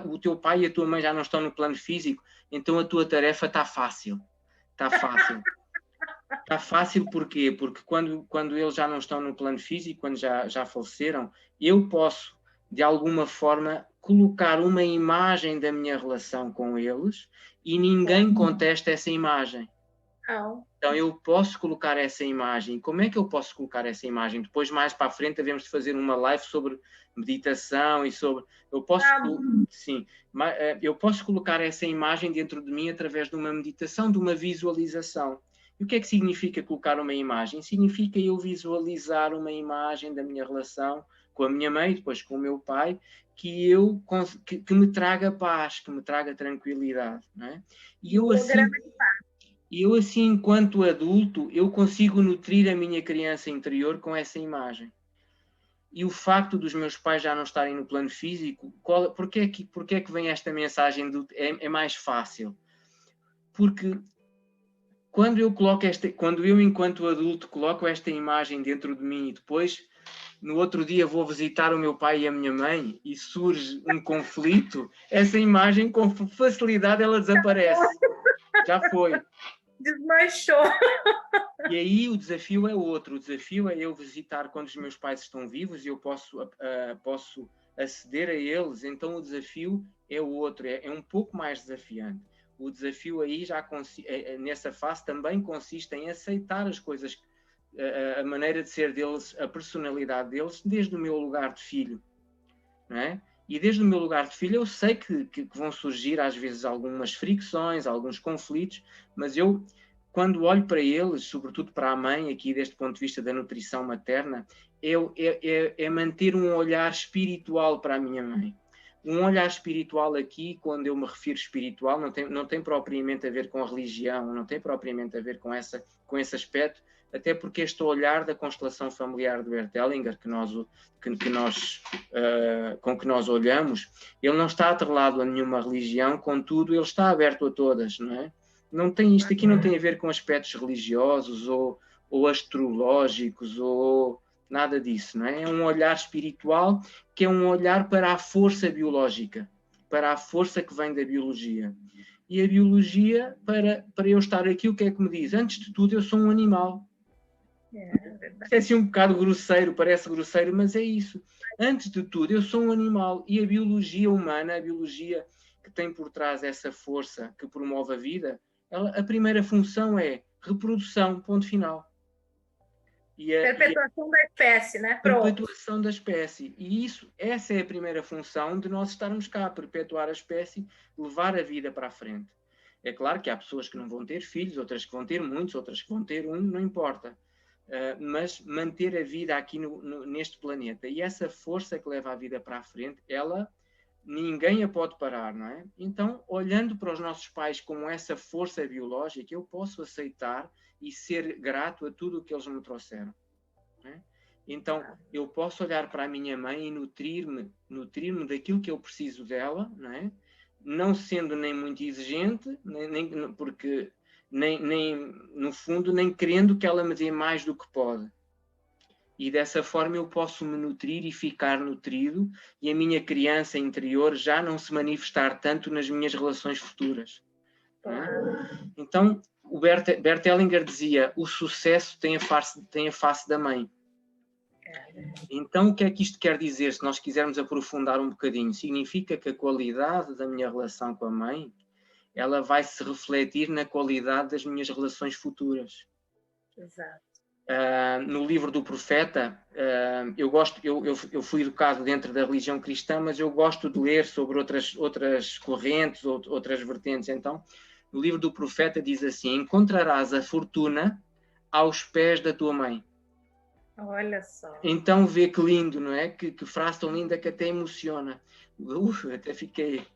Speaker 1: o teu pai e a tua mãe já não estão no plano físico, então a tua tarefa está fácil. Está fácil. Está fácil porquê? Porque quando eles já não estão no plano físico, quando já faleceram, eu posso, de alguma forma, colocar uma imagem da minha relação com eles e ninguém contesta essa imagem.
Speaker 2: Não.
Speaker 1: Então, eu posso colocar essa imagem. Como é que eu posso colocar essa imagem? Depois, mais para a frente, devemos de fazer uma live sobre meditação e sobre... eu posso colocar essa imagem dentro de mim através de uma meditação, de uma visualização. E o que é que significa colocar uma imagem? Significa eu visualizar uma imagem da minha relação com a minha mãe, depois com o meu pai, que me traga paz, que me traga tranquilidade, não é? E eu, assim, enquanto adulto, eu consigo nutrir a minha criança interior com essa imagem. E o facto dos meus pais já não estarem no plano físico, porquê é que vem esta mensagem? É mais fácil. Porque quando eu, enquanto adulto, coloco esta imagem dentro de mim e depois, no outro dia, vou visitar o meu pai e a minha mãe e surge um conflito, essa imagem, com facilidade, ela desaparece. Já foi.
Speaker 2: Desmanchou.
Speaker 1: E aí o desafio é outro. O desafio é eu visitar quando os meus pais estão vivos e eu posso aceder a eles. Então o desafio é o outro. É um pouco mais desafiante. O desafio aí nessa fase também consiste em aceitar as coisas, a maneira de ser deles, a personalidade deles, desde o meu lugar de filho, não é? E desde o meu lugar de filho eu sei que vão surgir às vezes algumas fricções, alguns conflitos, mas eu, quando olho para eles, sobretudo para a mãe, aqui deste ponto de vista da nutrição materna, é manter um olhar espiritual para a minha mãe. Um olhar espiritual aqui, quando eu me refiro espiritual, não tem propriamente a ver com a religião, não tem propriamente a ver com esse aspecto, até porque este olhar da constelação familiar do Bert Hellinger, com que nós olhamos, ele não está atrelado a nenhuma religião, contudo, ele está aberto a todas, não é? Isto aqui não tem a ver com aspectos religiosos ou astrológicos ou nada disso, não é? É um olhar espiritual que é um olhar para a força biológica, para a força que vem da biologia. E a biologia, para eu estar aqui, o que é que me diz? Antes de tudo, eu sou um animal. É assim um bocado grosseiro, parece grosseiro, mas é isso. Antes de tudo, eu sou um animal. E a biologia humana, a biologia que tem por trás essa força que promove a vida, a primeira função é reprodução, ponto final.
Speaker 2: Perpetuação da espécie, né?
Speaker 1: Perpetuação da espécie. E essa é a primeira função de nós estarmos cá, perpetuar a espécie, levar a vida para a frente. É claro que há pessoas que não vão ter filhos, outras que vão ter muitos, outras que vão ter um, não importa. Mas manter a vida aqui neste planeta. E essa força que leva a vida para a frente, ninguém a pode parar, não é? Então, olhando para os nossos pais como essa força biológica, eu posso aceitar e ser grato a tudo o que eles me trouxeram. Então, eu posso olhar para a minha mãe e nutrir-me daquilo que eu preciso dela, não é? Não sendo nem muito exigente, porque no fundo, nem querendo que ela me dê mais do que pode. E dessa forma eu posso me nutrir e ficar nutrido, e a minha criança interior já não se manifestar tanto nas minhas relações futuras. Não é? Então, o Bert Hellinger dizia: o sucesso tem a face da mãe. Então, o que é que isto quer dizer? Se nós quisermos aprofundar um bocadinho, significa que a qualidade da minha relação com a mãe, ela vai se refletir na qualidade das minhas relações futuras.
Speaker 2: Exato.
Speaker 1: No livro do Profeta, eu fui educado dentro da religião cristã, mas eu gosto de ler sobre outras correntes, outras vertentes. Então, no livro do Profeta diz assim: encontrarás a fortuna aos pés da tua mãe.
Speaker 2: Olha só.
Speaker 1: Então vê que lindo, não é? Que frase tão linda que até emociona. Até fiquei...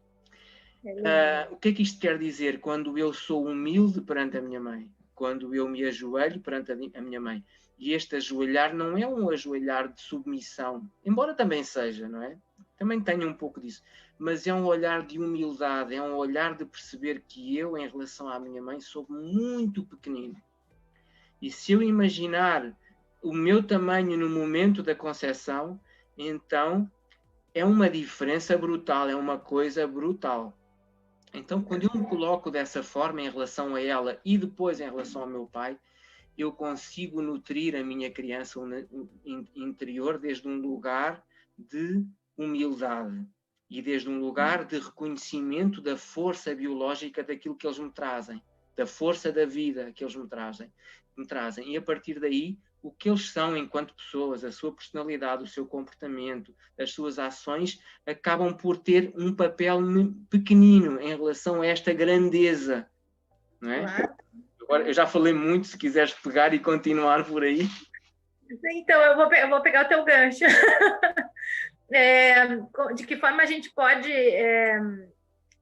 Speaker 1: o que é que isto quer dizer? Quando eu sou humilde perante a minha mãe, quando eu me ajoelho perante a minha mãe, e este ajoelhar não é um ajoelhar de submissão, embora também seja, não é? Também tenho um pouco disso, mas é um olhar de humildade, é um olhar de perceber que eu, em relação à minha mãe, sou muito pequenino. E se eu imaginar o meu tamanho no momento da concepção, então é uma diferença brutal, é uma coisa brutal. Então, quando eu me coloco dessa forma em relação a ela e depois em relação ao meu pai, eu consigo nutrir a minha criança interior desde um lugar de humildade e desde um lugar de reconhecimento da força biológica daquilo que eles me trazem, da força da vida que eles me trazem. E a partir daí, o que eles são enquanto pessoas, a sua personalidade, o seu comportamento, as suas ações, acabam por ter um papel pequenino em relação a esta grandeza, não é?
Speaker 2: Claro.
Speaker 1: Agora, eu já falei muito, se quiseres pegar e continuar por aí.
Speaker 2: Então, eu vou pegar o teu gancho. De que forma a gente pode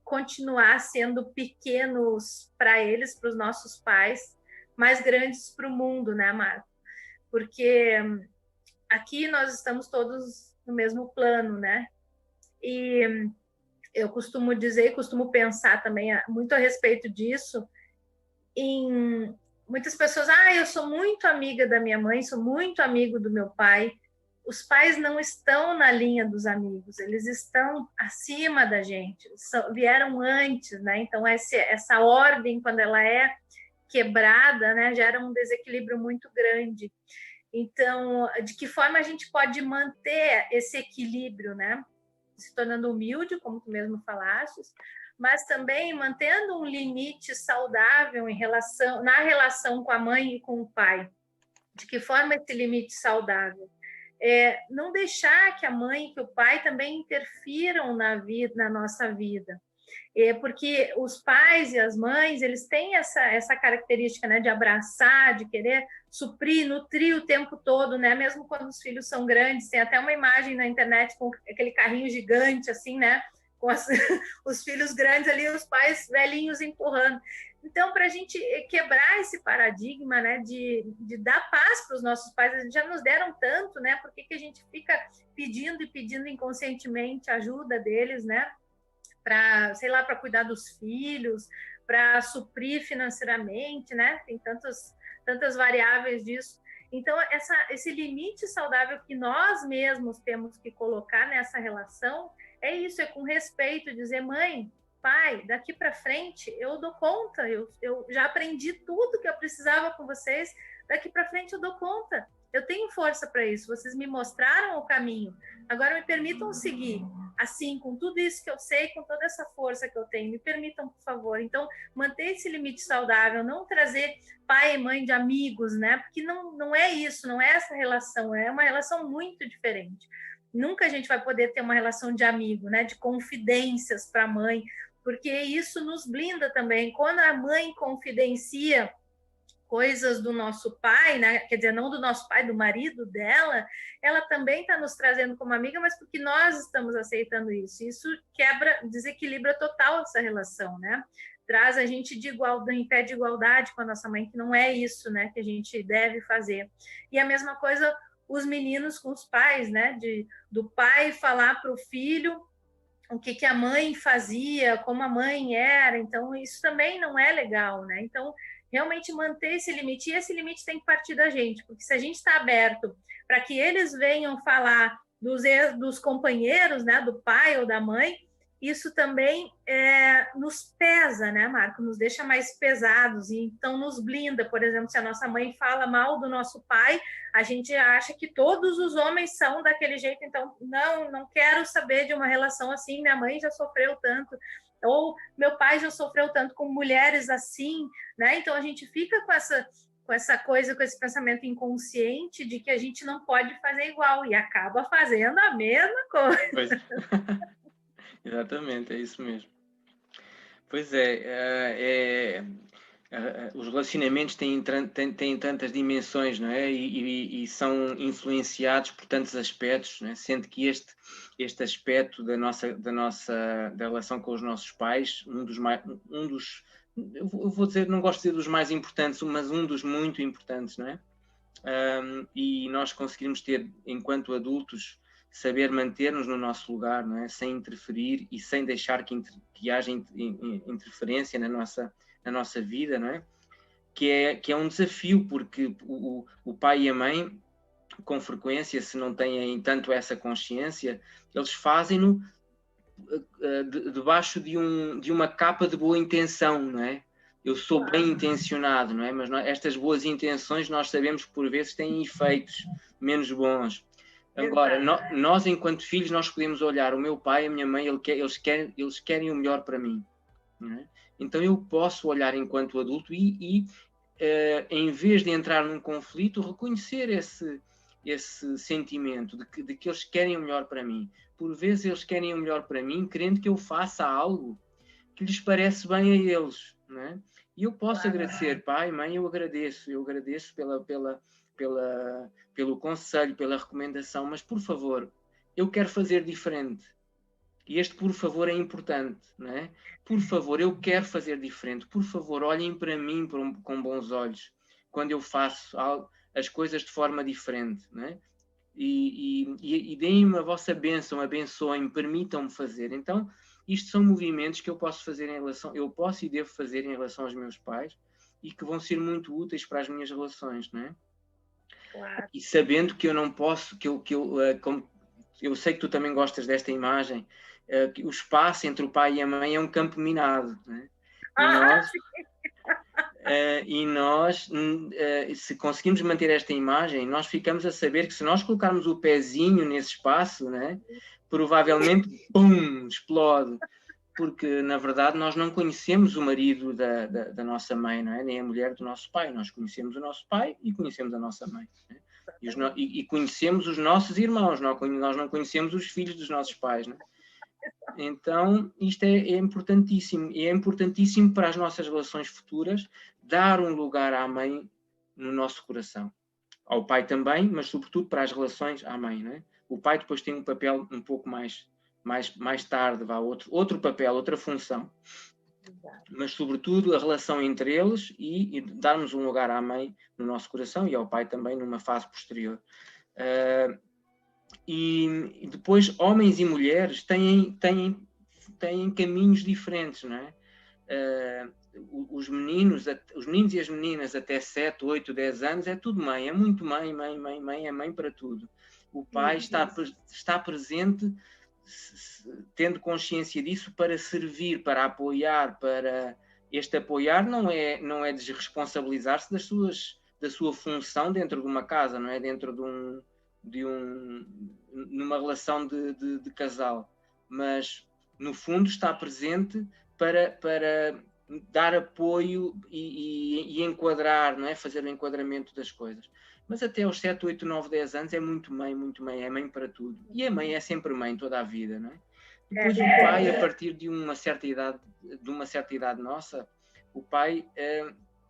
Speaker 2: continuar sendo pequenos para eles, para os nossos pais, mais grandes para o mundo, né, Marco? Porque aqui nós estamos todos no mesmo plano, né? E eu costumo dizer, costumo pensar também muito a respeito disso, em muitas pessoas, eu sou muito amiga da minha mãe, sou muito amigo do meu pai. Os pais não estão na linha dos amigos, eles estão acima da gente, vieram antes, né? Então, essa ordem, quando ela é quebrada, né, gera um desequilíbrio muito grande. Então, de que forma a gente pode manter esse equilíbrio, né? Se tornando humilde, como tu mesmo falaste, mas também mantendo um limite saudável na relação com a mãe e com o pai. De que forma esse limite saudável? Não deixar que a mãe e que o pai também interfiram na nossa vida. Porque os pais e as mães, eles têm essa característica, né, de abraçar, de querer suprir, nutrir o tempo todo, né, mesmo quando os filhos são grandes. Tem até uma imagem na internet com aquele carrinho gigante, assim, né, com os filhos grandes ali, os pais velhinhos empurrando. Então, para a gente quebrar esse paradigma, né, de dar paz para os nossos pais, eles já nos deram tanto, né, por que a gente fica pedindo e pedindo inconscientemente ajuda deles, né, para, sei lá, para cuidar dos filhos, para suprir financeiramente, né? Tem tantas variáveis disso. Então, esse limite saudável que nós mesmos temos que colocar nessa relação é isso, é com respeito, dizer, mãe, pai, daqui para frente eu dou conta, eu já aprendi tudo que eu precisava com vocês, daqui para frente eu dou conta. Eu tenho força para isso, vocês me mostraram o caminho, agora me permitam seguir, assim, com tudo isso que eu sei, com toda essa força que eu tenho, me permitam, por favor. Então, manter esse limite saudável, não trazer pai e mãe de amigos, né? Porque não é isso, não é essa relação, é uma relação muito diferente. Nunca a gente vai poder ter uma relação de amigo, né? De confidências para a mãe, porque isso nos blinda também. Quando a mãe confidencia coisas do nosso pai, né? Quer dizer, não do nosso pai, do marido dela, ela também está nos trazendo como amiga, mas porque nós estamos aceitando isso. Isso quebra, desequilibra total essa relação, né? Traz a gente de igualdade, em pé de igualdade com a nossa mãe, que não é isso, né? Que a gente deve fazer. E a mesma coisa os meninos com os pais, né? Do pai falar para o filho o que a mãe fazia, como a mãe era. Então, isso também não é legal, né? Então, realmente manter esse limite, e esse limite tem que partir da gente, porque se a gente está aberto para que eles venham falar dos companheiros, né, do pai ou da mãe, isso também nos pesa, né, Marco? Nos deixa mais pesados, e então nos blinda. Por exemplo, se a nossa mãe fala mal do nosso pai, a gente acha que todos os homens são daquele jeito, então não quero saber de uma relação assim, minha mãe já sofreu tanto, ou meu pai já sofreu tanto com mulheres assim, né? Então a gente fica com essa coisa, com esse pensamento inconsciente de que a gente não pode fazer igual e acaba fazendo a mesma coisa.
Speaker 1: Pois. Exatamente, é isso mesmo. Pois os relacionamentos têm tantas dimensões, não é? E são influenciados por tantos aspectos, não é? Sendo que este aspecto da relação com os nossos pais, eu vou dizer, não gosto de dizer dos mais importantes, mas um dos muito importantes, não é? E nós conseguirmos ter, enquanto adultos, saber manter-nos no nosso lugar, não é? Sem interferir e sem deixar que haja interferência na nossa vida, não é? Que é um desafio, porque o pai e a mãe, com frequência, se não têm tanto essa consciência, eles fazem-no debaixo de uma capa de boa intenção, não é? Eu sou bem intencionado, não é? Mas estas boas intenções nós sabemos que por vezes têm efeitos menos bons. Agora, nós enquanto filhos, nós podemos olhar o meu pai, a minha mãe, eles querem o melhor para mim, não é? Então eu posso olhar enquanto adulto e em vez de entrar num conflito, reconhecer esse sentimento de que eles querem o melhor para mim. Por vezes eles querem o melhor para mim, querendo que eu faça algo que lhes parece bem a eles, não é? E eu posso agradecer, pai, mãe, eu agradeço pelo conselho, pela recomendação, mas por favor, eu quero fazer diferente. E este por favor é importante, não é? Por favor, eu quero fazer diferente. Por favor, olhem para mim com bons olhos quando eu faço as coisas de forma diferente, não é? E deem-me a vossa bênção, abençoem-me, permitam-me fazer. Então, isto são movimentos que eu posso e devo fazer em relação aos meus pais e que vão ser muito úteis para as minhas relações, não é?
Speaker 2: Claro.
Speaker 1: E sabendo que eu não posso, eu sei que tu também gostas desta imagem, que o espaço entre o pai e a mãe é um campo minado, não é? E nós, se conseguimos manter esta imagem, nós ficamos a saber que se nós colocarmos o pezinho nesse espaço, né, provavelmente, pum, explode. Porque, na verdade, nós não conhecemos o marido da nossa mãe, não é? Nem a mulher do nosso pai. Nós conhecemos o nosso pai e conhecemos a nossa mãe. Né? E conhecemos os nossos irmãos. Nós não conhecemos os filhos dos nossos pais, né? Então, isto é importantíssimo. E é importantíssimo para as nossas relações futuras dar um lugar à mãe no nosso coração. Ao pai também, mas sobretudo para as relações à mãe. Não é? O pai depois tem um papel um pouco mais tarde, outro papel, outra função. Mas, sobretudo, a relação entre eles e darmos um lugar à mãe no nosso coração e ao pai também numa fase posterior. E depois, homens e mulheres têm caminhos diferentes, não é? Os meninos e as meninas até 7, 8, 10 anos é tudo mãe, é muito mãe, é mãe para tudo. O pai está presente tendo consciência disso para servir, para apoiar, para este apoiar não é desresponsabilizar-se da sua função dentro de uma casa, não é dentro numa relação de casal, mas no fundo está presente para dar apoio e enquadrar, não é? Fazer o enquadramento das coisas. Mas até aos 7, 8, 9, 10 anos é muito mãe, é mãe para tudo. E a mãe é sempre mãe toda a vida, não é? Depois o pai, a partir de uma certa idade nossa, o pai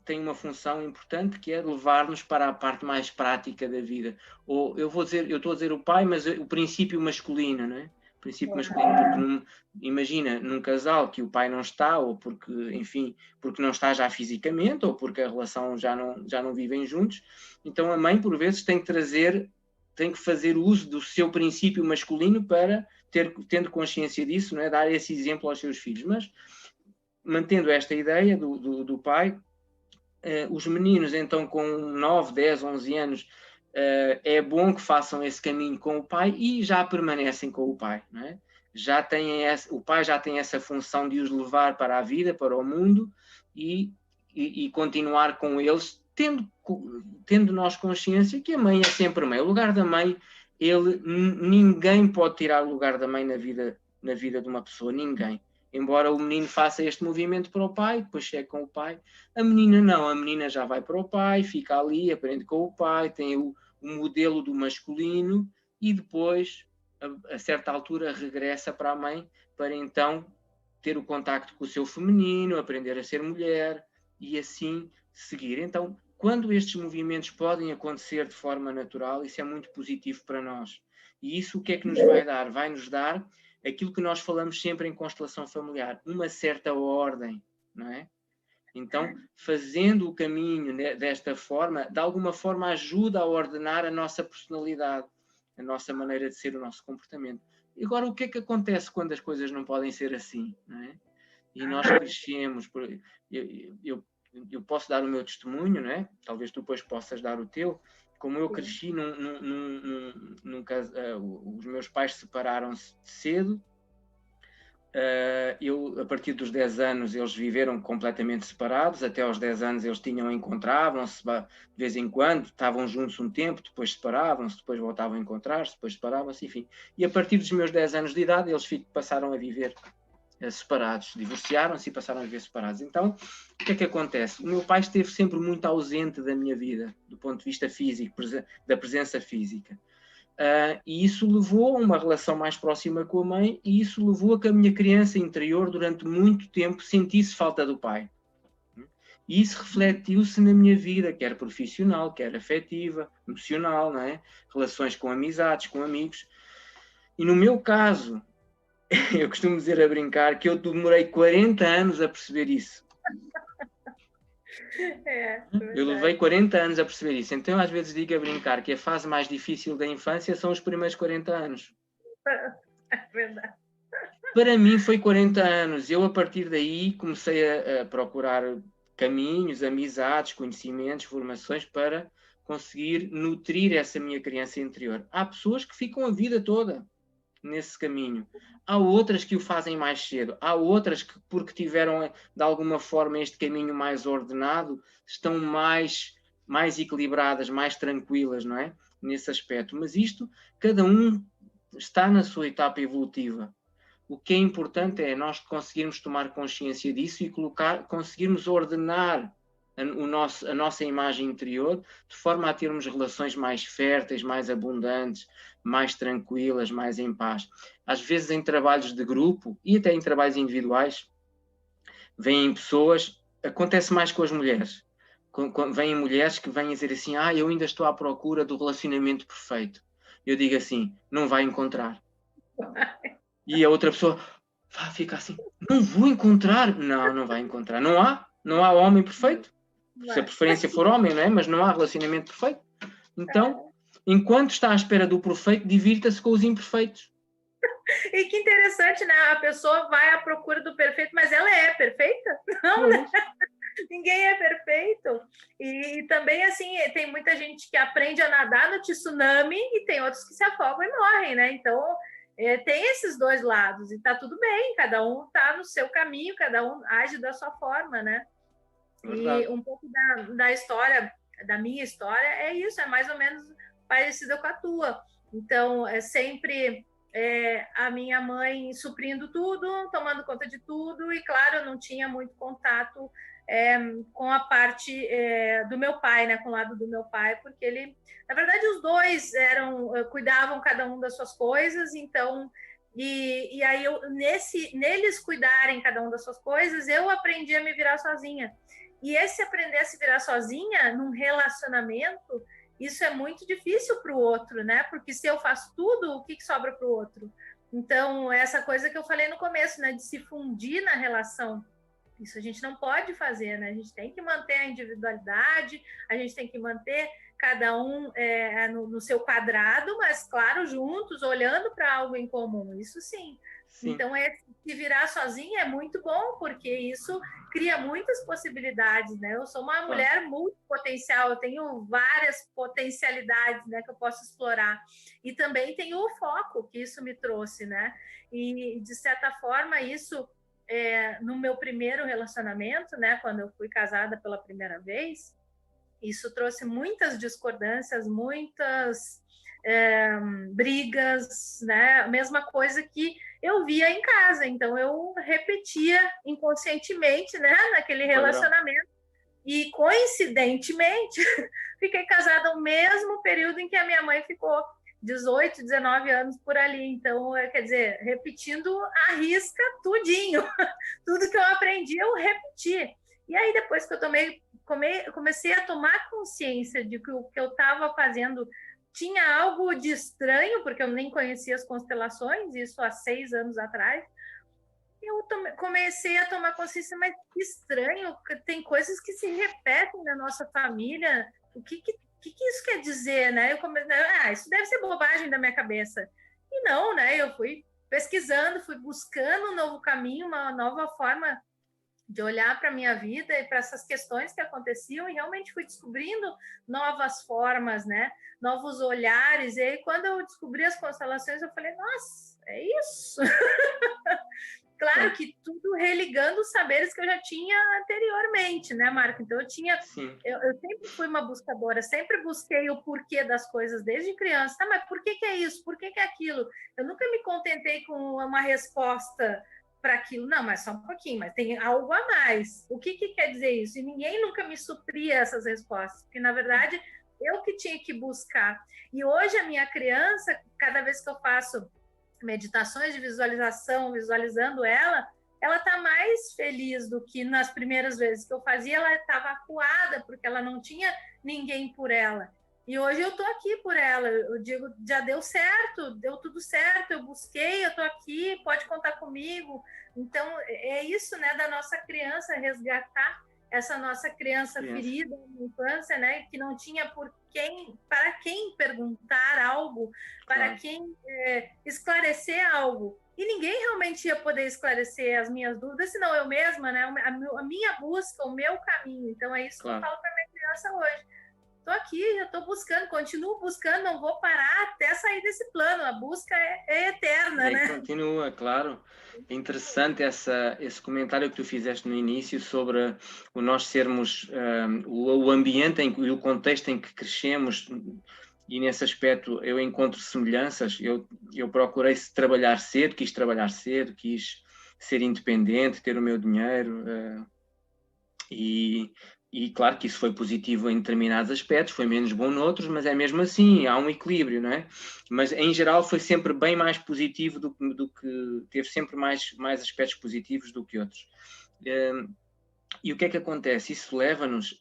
Speaker 1: tem uma função importante que é levar-nos para a parte mais prática da vida. Ou eu estou a dizer o pai, mas o princípio masculino, não é? O princípio masculino, porque imagina, num casal que o pai não está, ou porque, enfim, porque não está já fisicamente, ou porque a relação já não vivem juntos, então a mãe, por vezes, tem que fazer uso do seu princípio masculino para, tendo consciência disso, não é? Dar esse exemplo aos seus filhos. Mas, mantendo esta ideia do pai, os meninos, então, com 9, 10, 11 anos, é bom que façam esse caminho com o pai e já permanecem com o pai, não é? O pai já tem essa função de os levar para a vida, para o mundo e continuar com eles, tendo nós consciência que a mãe é sempre mãe. O lugar da mãe, ninguém pode tirar o lugar da mãe na vida de uma pessoa, ninguém. Embora o menino faça este movimento para o pai, depois chegue com o pai, a menina não, a menina já vai para o pai, fica ali, aprende com o pai, tem o modelo do masculino e depois, a certa altura, regressa para a mãe para então ter o contacto com o seu feminino, aprender a ser mulher e assim seguir. Então, quando estes movimentos podem acontecer de forma natural, isso é muito positivo para nós. E isso o que é que nos vai dar? Vai-nos dar aquilo que nós falamos sempre em constelação familiar, uma certa ordem, não é? Então, fazendo o caminho desta forma, de alguma forma ajuda a ordenar a nossa personalidade, a nossa maneira de ser, o nosso comportamento. E agora, o que é que acontece quando as coisas não podem ser assim, não é? E nós crescemos, eu posso dar o meu testemunho, não é? Talvez tu depois possas dar o teu. Como eu cresci os meus pais separaram-se cedo. A partir dos 10 anos eles viveram completamente separados, até aos 10 anos eles encontravam-se de vez em quando, estavam juntos um tempo, depois separavam-se, depois voltavam a encontrar-se, depois separavam-se, enfim. E a partir dos meus 10 anos de idade eles passaram a viver separados, divorciaram-se e passaram a viver separados. Então, o que é que acontece? O meu pai esteve sempre muito ausente da minha vida, do ponto de vista físico, da presença física. E isso levou a uma relação mais próxima com a mãe e isso levou a que a minha criança interior, durante muito tempo, sentisse falta do pai. E isso refletiu-se na minha vida, quer profissional, quer afetiva, emocional, não é? Relações com amizades, com amigos. E no meu caso, eu costumo dizer a brincar que eu demorei 40 anos a perceber isso. Eu levei 40 anos a perceber isso. Então, às vezes, digo a brincar que a fase mais difícil da infância são os primeiros 40 anos.
Speaker 2: É verdade.
Speaker 1: Para mim, foi 40 anos. Eu, a partir daí, comecei a procurar caminhos, amizades, conhecimentos, formações para conseguir nutrir essa minha criança interior. Há pessoas que ficam a vida toda nesse caminho. Há outras que o fazem mais cedo. Há outras que, porque tiveram, de alguma forma, este caminho mais ordenado, estão mais equilibradas, mais tranquilas, não é? Nesse aspecto. Mas isto, cada um está na sua etapa evolutiva. O que é importante é nós conseguirmos tomar consciência disso e conseguirmos ordenar a nossa imagem interior de forma a termos relações mais férteis, mais abundantes, mais tranquilas, mais em paz. Às vezes em trabalhos de grupo e até em trabalhos individuais, vêm pessoas, acontece mais com as mulheres, vêm mulheres que vêm dizer assim, eu ainda estou à procura do relacionamento perfeito. Eu digo assim, não vai encontrar. E a outra pessoa fica assim, não vou encontrar. Não vai encontrar. Não há homem perfeito. Se a preferência for homem, não é? Mas não há relacionamento perfeito. Então, enquanto está à espera do perfeito, divirta-se com os imperfeitos.
Speaker 2: E que interessante, né? A pessoa vai à procura do perfeito, mas ela é perfeita? Não, né? Ninguém é perfeito. E também, assim, tem muita gente que aprende a nadar no tsunami e tem outros que se afogam e morrem, né? Então, tem esses dois lados, e está tudo bem, cada um está no seu caminho, cada um age da sua forma, né?
Speaker 1: Verdade.
Speaker 2: E um pouco da história, da minha história, é isso, é mais ou menos parecida com a tua. Então, é sempre a minha mãe suprindo tudo, tomando conta de tudo, e claro, eu não tinha muito contato com a parte do meu pai, né, com o lado do meu pai, porque ele, na verdade, os dois cuidavam cada um das suas coisas, então, e aí neles cuidarem cada um das suas coisas, eu aprendi a me virar sozinha. E esse aprender a se virar sozinha num relacionamento, isso é muito difícil para o outro, né? Porque se eu faço tudo, o que sobra para o outro? Então, essa coisa que eu falei no começo, né, de se fundir na relação, isso a gente não pode fazer, né? A gente tem que manter a individualidade, a gente tem que manter cada um no seu quadrado, mas, claro, juntos, olhando para algo em comum, isso sim. Sim. Então, se virar sozinha é muito bom, porque isso cria muitas possibilidades, né? Eu sou uma mulher multipotencial, eu tenho várias potencialidades, né, que eu posso explorar. E também tenho o foco que isso me trouxe, né? E, de certa forma, isso, no meu primeiro relacionamento, né, quando eu fui casada pela primeira vez, isso trouxe muitas discordâncias, muitas brigas, né? A mesma coisa que eu via em casa. Então, eu repetia inconscientemente, né, naquele relacionamento. E, coincidentemente, fiquei casada no mesmo período em que a minha mãe ficou, 18, 19 anos por ali. Então, quer dizer, repetindo à risca tudinho. Tudo que eu aprendi, eu repeti. E aí, depois que eu comecei a tomar consciência de que o que eu estava fazendo tinha algo de estranho, porque eu nem conhecia as constelações, isso há 6 anos atrás, eu comecei a tomar consciência, mas que estranho, tem coisas que se repetem na nossa família, o que isso quer dizer, né? Eu comecei, isso deve ser bobagem da minha cabeça. E não, né? Eu fui pesquisando, fui buscando um novo caminho, uma nova forma de olhar para a minha vida e para essas questões que aconteciam, e realmente fui descobrindo novas formas, né? Novos olhares. E aí, quando eu descobri as constelações, eu falei, nossa, é isso! Claro que tudo religando os saberes que eu já tinha anteriormente, né, Marco? Então, eu sempre fui uma buscadora, sempre busquei o porquê das coisas desde criança. Mas por que é isso? Por que é aquilo? Eu nunca me contentei com uma resposta para aquilo. Não, mas só um pouquinho, mas tem algo a mais. O que quer dizer isso? E ninguém nunca me supria essas respostas, porque, na verdade, eu que tinha que buscar. E hoje, a minha criança, cada vez que eu faço meditações de visualização, visualizando ela está mais feliz do que nas primeiras vezes que eu fazia. Ela estava acuada, porque ela não tinha ninguém por ela. E hoje eu estou aqui por ela. Eu digo, já deu certo, deu tudo certo, eu busquei, eu estou aqui, pode contar comigo. Então, é isso, né, da nossa criança, resgatar essa nossa criança ferida na infância, né, que não tinha para quem perguntar algo, para quem esclarecer algo. E ninguém realmente ia poder esclarecer as minhas dúvidas, senão eu mesma, né, a minha busca, o meu caminho. Então, é isso que eu falo para minha criança hoje. Estou aqui, eu estou buscando, continuo buscando, não vou parar até sair desse plano. A busca é eterna, né?
Speaker 1: Continua, claro. É interessante esse comentário que tu fizeste no início sobre o nós sermos o ambiente e o contexto em que crescemos, e nesse aspecto eu encontro semelhanças. Eu procurei trabalhar cedo, quis ser independente, ter o meu dinheiro, e claro que isso foi positivo em determinados aspectos, foi menos bom noutros, mas é mesmo assim, há um equilíbrio, não é? Mas em geral foi sempre bem mais positivo do que teve sempre mais aspectos positivos do que outros. E o que é que acontece? Isso leva-nos,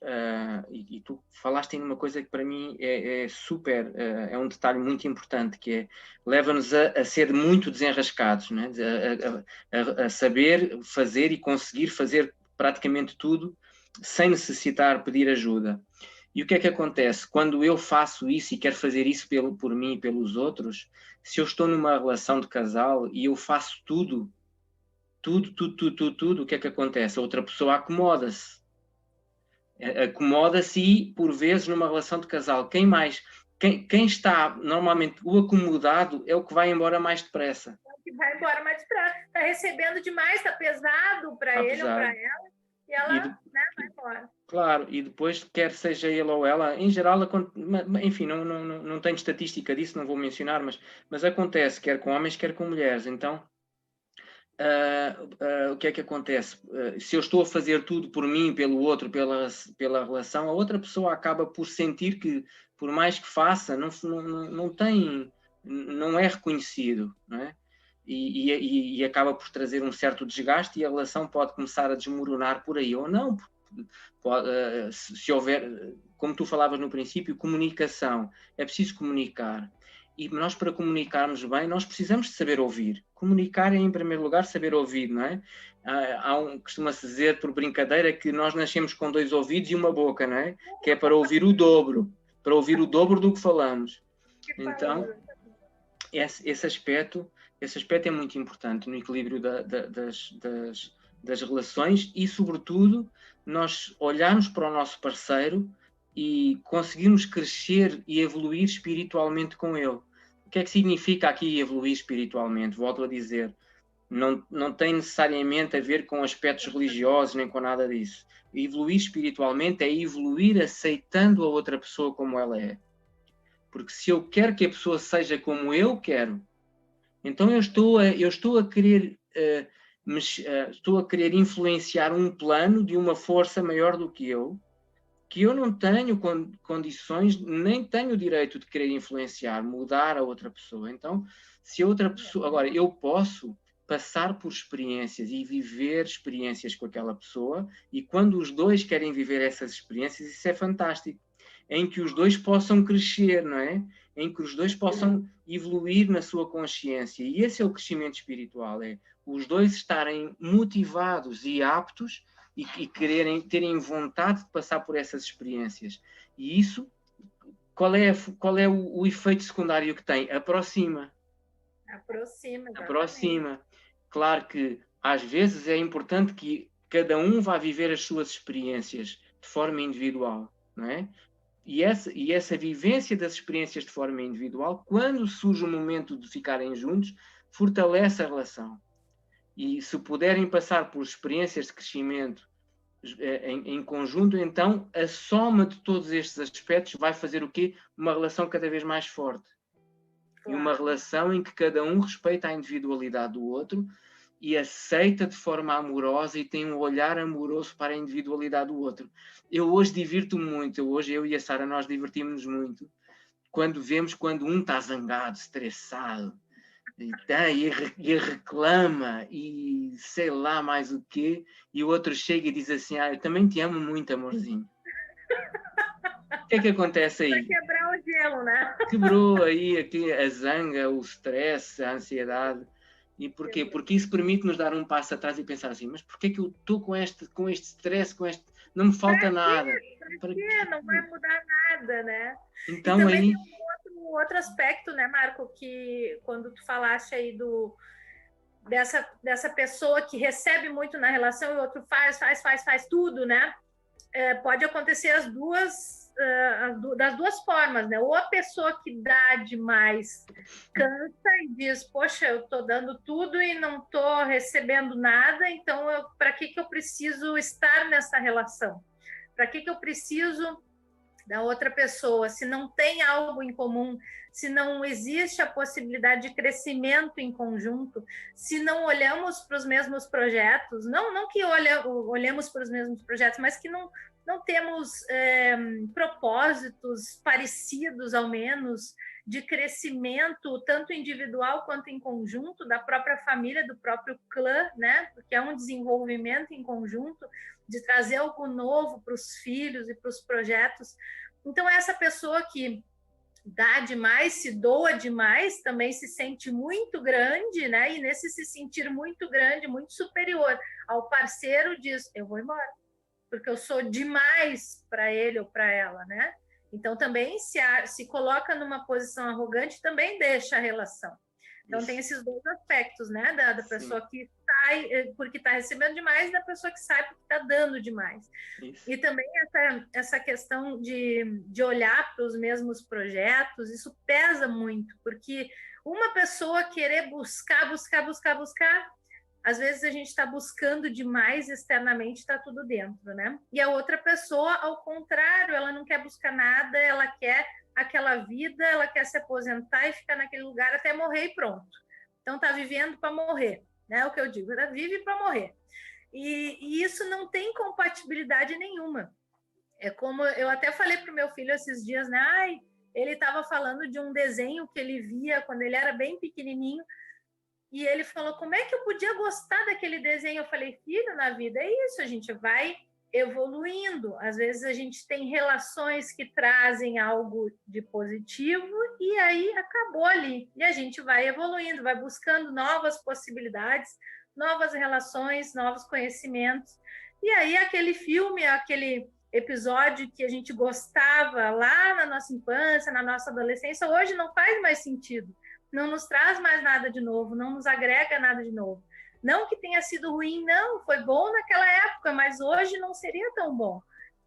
Speaker 1: e tu falaste em uma coisa que para mim é super, é um detalhe muito importante, que é, leva-nos a ser muito desenrascados, não é? A saber fazer e conseguir fazer praticamente tudo sem necessitar pedir ajuda. E o que é que acontece? Quando eu faço isso e quero fazer isso por mim e pelos outros, se eu estou numa relação de casal e eu faço tudo, o que é que acontece? A outra pessoa acomoda-se. E, por vezes, numa relação de casal, quem mais quem está normalmente o acomodado é o que vai embora mais depressa.
Speaker 2: Que vai embora mais depressa. Está recebendo demais, está pesado para ele ou para ela, e ela, né, vai embora.
Speaker 1: Claro, e depois, quer seja ele ou ela, em geral, enfim, não tenho estatística disso, não vou mencionar, mas acontece, quer com homens, quer com mulheres. Então, o que é que acontece? Se eu estou a fazer tudo por mim, pelo outro, pela relação, a outra pessoa acaba por sentir que, por mais que faça, não é reconhecido, não é? E acaba por trazer um certo desgaste, e a relação pode começar a desmoronar por aí, ou não. Se houver, como tu falavas no princípio, comunicação, é preciso comunicar. E nós, para comunicarmos bem, nós precisamos de saber ouvir. Comunicar é, em primeiro lugar, saber ouvir, não é? Costuma-se dizer, por brincadeira, que nós nascemos com 2 ouvidos e uma boca, não é? Que é para ouvir o dobro do que falamos. Então, esse aspecto é muito importante no equilíbrio das relações e, sobretudo, nós olharmos para o nosso parceiro e conseguirmos crescer e evoluir espiritualmente com ele. O que é que significa aqui evoluir espiritualmente? Volto a dizer, não tem necessariamente a ver com aspectos religiosos nem com nada disso. Evoluir espiritualmente é evoluir aceitando a outra pessoa como ela é. Porque se eu quero que a pessoa seja como eu quero, então eu estou a querer estou a querer influenciar um plano de uma força maior do que eu não tenho condições, nem tenho o direito de querer influenciar, mudar a outra pessoa. Então, se a outra pessoa... Agora, eu posso passar por experiências e viver experiências com aquela pessoa, e quando os dois querem viver essas experiências, isso é fantástico. Em que os dois possam crescer, não é? Em que os dois possam evoluir na sua consciência. E esse é o crescimento espiritual, é os dois estarem motivados e aptos e terem vontade de passar por essas experiências. E isso, qual é o efeito secundário que tem? Aproxima. Aproxima. Claro que, às vezes, é importante que cada um vá viver as suas experiências de forma individual, não é? E essa vivência das experiências de forma individual, quando surge o momento de ficarem juntos, fortalece a relação. E se puderem passar por experiências de crescimento em conjunto, então a soma de todos estes aspectos vai fazer o quê? Uma relação cada vez mais forte. Claro. E uma relação em que cada um respeita a individualidade do outro e aceita de forma amorosa e tem um olhar amoroso para a individualidade do outro. Eu hoje divirto-me muito, eu e a Sara, nós divertimos-nos muito quando vemos quando um está zangado, estressado, e reclama, e sei lá mais o quê, e o outro chega e diz assim, eu também te amo muito, amorzinho. O que é que acontece aí?
Speaker 2: Para quebrar o gelo, né?
Speaker 1: Quebrou aí a zanga, o stress, a ansiedade. E porquê? Porque isso permite-nos dar um passo atrás e pensar assim, mas porquê que eu estou com este stress, não me falta nada?
Speaker 2: Para quê? Não vai mudar nada, né?
Speaker 1: Então,
Speaker 2: e também aí... tem um outro aspecto, né, Marco, que quando tu falaste aí dessa pessoa que recebe muito na relação e o outro faz tudo, né? Pode acontecer das duas formas, né? Ou a pessoa que dá demais cansa e diz, poxa, eu estou dando tudo e não estou recebendo nada, então para que eu preciso estar nessa relação? Para que eu preciso da outra pessoa? Se não tem algo em comum, se não existe a possibilidade de crescimento em conjunto, se não olhamos para os mesmos projetos, não que olhemos para os mesmos projetos, mas que não temos propósitos parecidos, ao menos, de crescimento, tanto individual quanto em conjunto, da própria família, do próprio clã, né? Porque é um desenvolvimento em conjunto, de trazer algo novo para os filhos e para os projetos. Então, essa pessoa que dá demais, se doa demais, também se sente muito grande, né? E nesse se sentir muito grande, muito superior ao parceiro, diz, eu vou embora, porque eu sou demais para ele ou para ela, né? Então, também se coloca numa posição arrogante, também deixa a relação. Então, tem esses dois aspectos, né? Da pessoa que sai porque está recebendo demais e da pessoa que sai porque está dando demais. Isso. E também essa questão de olhar para os mesmos projetos, isso pesa muito, porque uma pessoa querer buscar, às vezes a gente está buscando demais externamente, está tudo dentro, né? E a outra pessoa, ao contrário, ela não quer buscar nada, ela quer aquela vida, ela quer se aposentar e ficar naquele lugar até morrer e pronto. Então tá vivendo para morrer, né? O que eu digo, ela vive para morrer. E isso não tem compatibilidade nenhuma. É como eu até falei para o meu filho esses dias, né? Ai, ele estava falando de um desenho que ele via quando ele era bem pequenininho, e ele falou, como é que eu podia gostar daquele desenho? Eu falei, filho, na vida é isso, a gente vai evoluindo. Às vezes a gente tem relações que trazem algo de positivo e aí acabou ali. E a gente vai evoluindo, vai buscando novas possibilidades, novas relações, novos conhecimentos. E aí aquele filme, aquele episódio que a gente gostava lá na nossa infância, na nossa adolescência, hoje não faz mais sentido. Não nos traz mais nada de novo, não nos agrega nada de novo. Não que tenha sido ruim, não, foi bom naquela época, mas hoje não seria tão bom.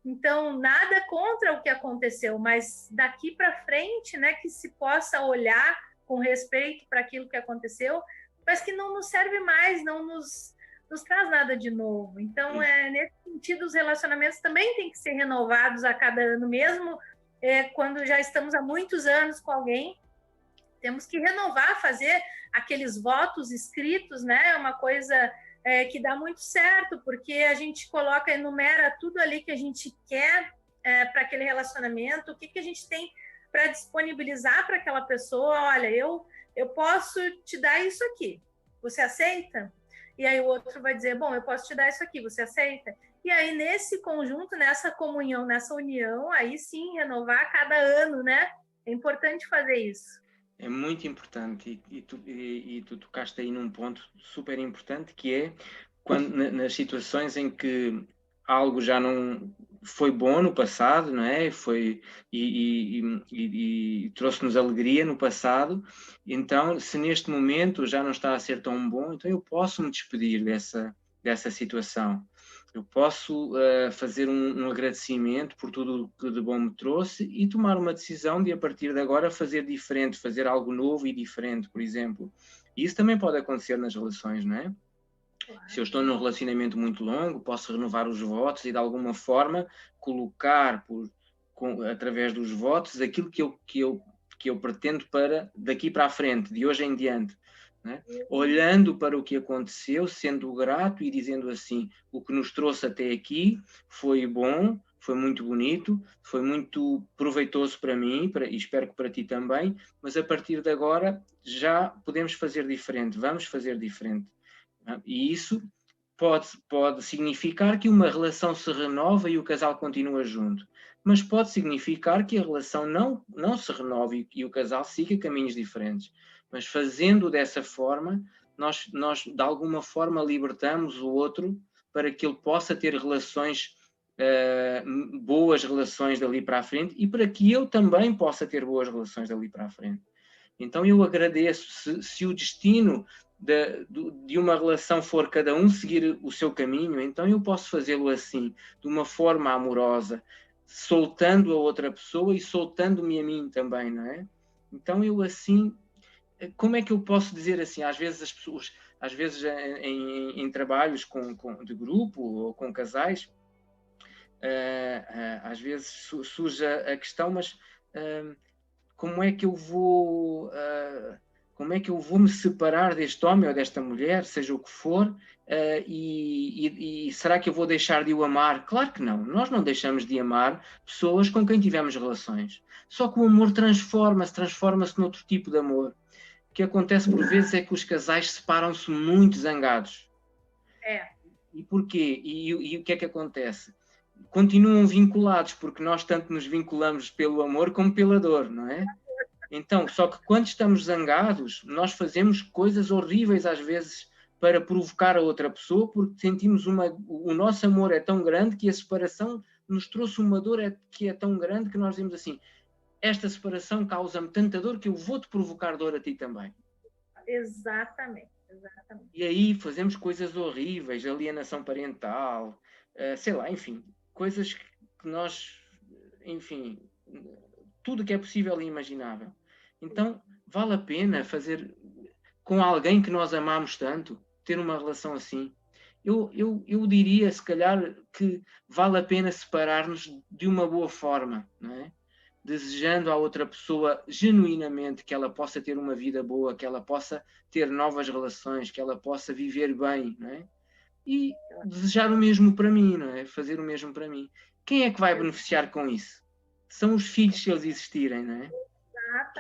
Speaker 2: Então, nada contra o que aconteceu, mas daqui para frente, né, que se possa olhar com respeito para aquilo que aconteceu, mas que não nos serve mais, não nos traz nada de novo. Então, nesse sentido, os relacionamentos também têm que ser renovados a cada ano, mesmo quando já estamos há muitos anos com alguém, temos que renovar, fazer aqueles votos escritos, né? É uma coisa que dá muito certo, porque a gente coloca, enumera tudo ali que a gente quer para aquele relacionamento, o que a gente tem para disponibilizar para aquela pessoa. Olha, eu posso te dar isso aqui, você aceita? E aí o outro vai dizer, bom, eu posso te dar isso aqui, você aceita? E aí nesse conjunto, nessa comunhão, nessa união, aí sim, renovar a cada ano, né? É importante fazer isso.
Speaker 1: É muito importante e tu tocaste aí num ponto super importante, que é quando, nas situações em que algo já não foi bom no passado, não é? E trouxe-nos alegria no passado, então se neste momento já não está a ser tão bom, então eu posso me despedir dessa situação. Eu posso fazer um agradecimento por tudo o que de bom me trouxe e tomar uma decisão de, a partir de agora, fazer diferente, fazer algo novo e diferente, por exemplo. E isso também pode acontecer nas relações, não é? Claro. Se eu estou num relacionamento muito longo, posso renovar os votos e, de alguma forma, colocar, através dos votos, aquilo que eu pretendo para daqui para a frente, de hoje em diante. Né? Olhando para o que aconteceu, sendo grato e dizendo assim, o que nos trouxe até aqui foi bom, foi muito bonito, foi muito proveitoso para mim e espero que para ti também, mas a partir de agora já podemos fazer diferente, vamos fazer diferente. E isso pode significar que uma relação se renova e o casal continua junto, mas pode significar que a relação não se renove e o casal siga caminhos diferentes. Mas fazendo dessa forma, nós de alguma forma libertamos o outro para que ele possa ter relações, boas relações dali para a frente e para que eu também possa ter boas relações dali para a frente. Então eu agradeço, se o destino de uma relação for cada um seguir o seu caminho, então eu posso fazê-lo assim, de uma forma amorosa, soltando a outra pessoa e soltando-me a mim também, não é? Então eu assim... Como é que eu posso dizer assim? Às vezes as pessoas, às vezes em trabalhos de grupo ou com casais, às vezes surge a questão, mas como é que eu vou me separar deste homem ou desta mulher, seja o que for, e será que eu vou deixar de o amar? Claro que não. Nós não deixamos de amar pessoas com quem tivemos relações. Só que o amor transforma-se noutro tipo de amor. O que acontece por vezes é que os casais separam-se muito zangados. E porquê? E o que é que acontece? Continuam vinculados, porque nós tanto nos vinculamos pelo amor como pela dor, não é? Então, só que quando estamos zangados, nós fazemos coisas horríveis às vezes para provocar a outra pessoa, porque sentimos o nosso amor é tão grande que a separação nos trouxe uma dor que é tão grande que nós dizemos assim, esta separação causa-me tanta dor que eu vou-te provocar dor a ti também.
Speaker 2: Exatamente, exatamente.
Speaker 1: E aí fazemos coisas horríveis, alienação parental, sei lá, enfim, coisas que nós, enfim, tudo que é possível e imaginável. Então, vale a pena fazer com alguém que nós amamos tanto, ter uma relação assim. Eu diria, se calhar, que vale a pena separar-nos de uma boa forma, não é? Desejando à outra pessoa genuinamente que ela possa ter uma vida boa, que ela possa ter novas relações, que ela possa viver bem, não é? E desejar o mesmo para mim, não é? Fazer o mesmo para mim. Quem é que vai beneficiar com isso? São os filhos, se eles existirem, não é?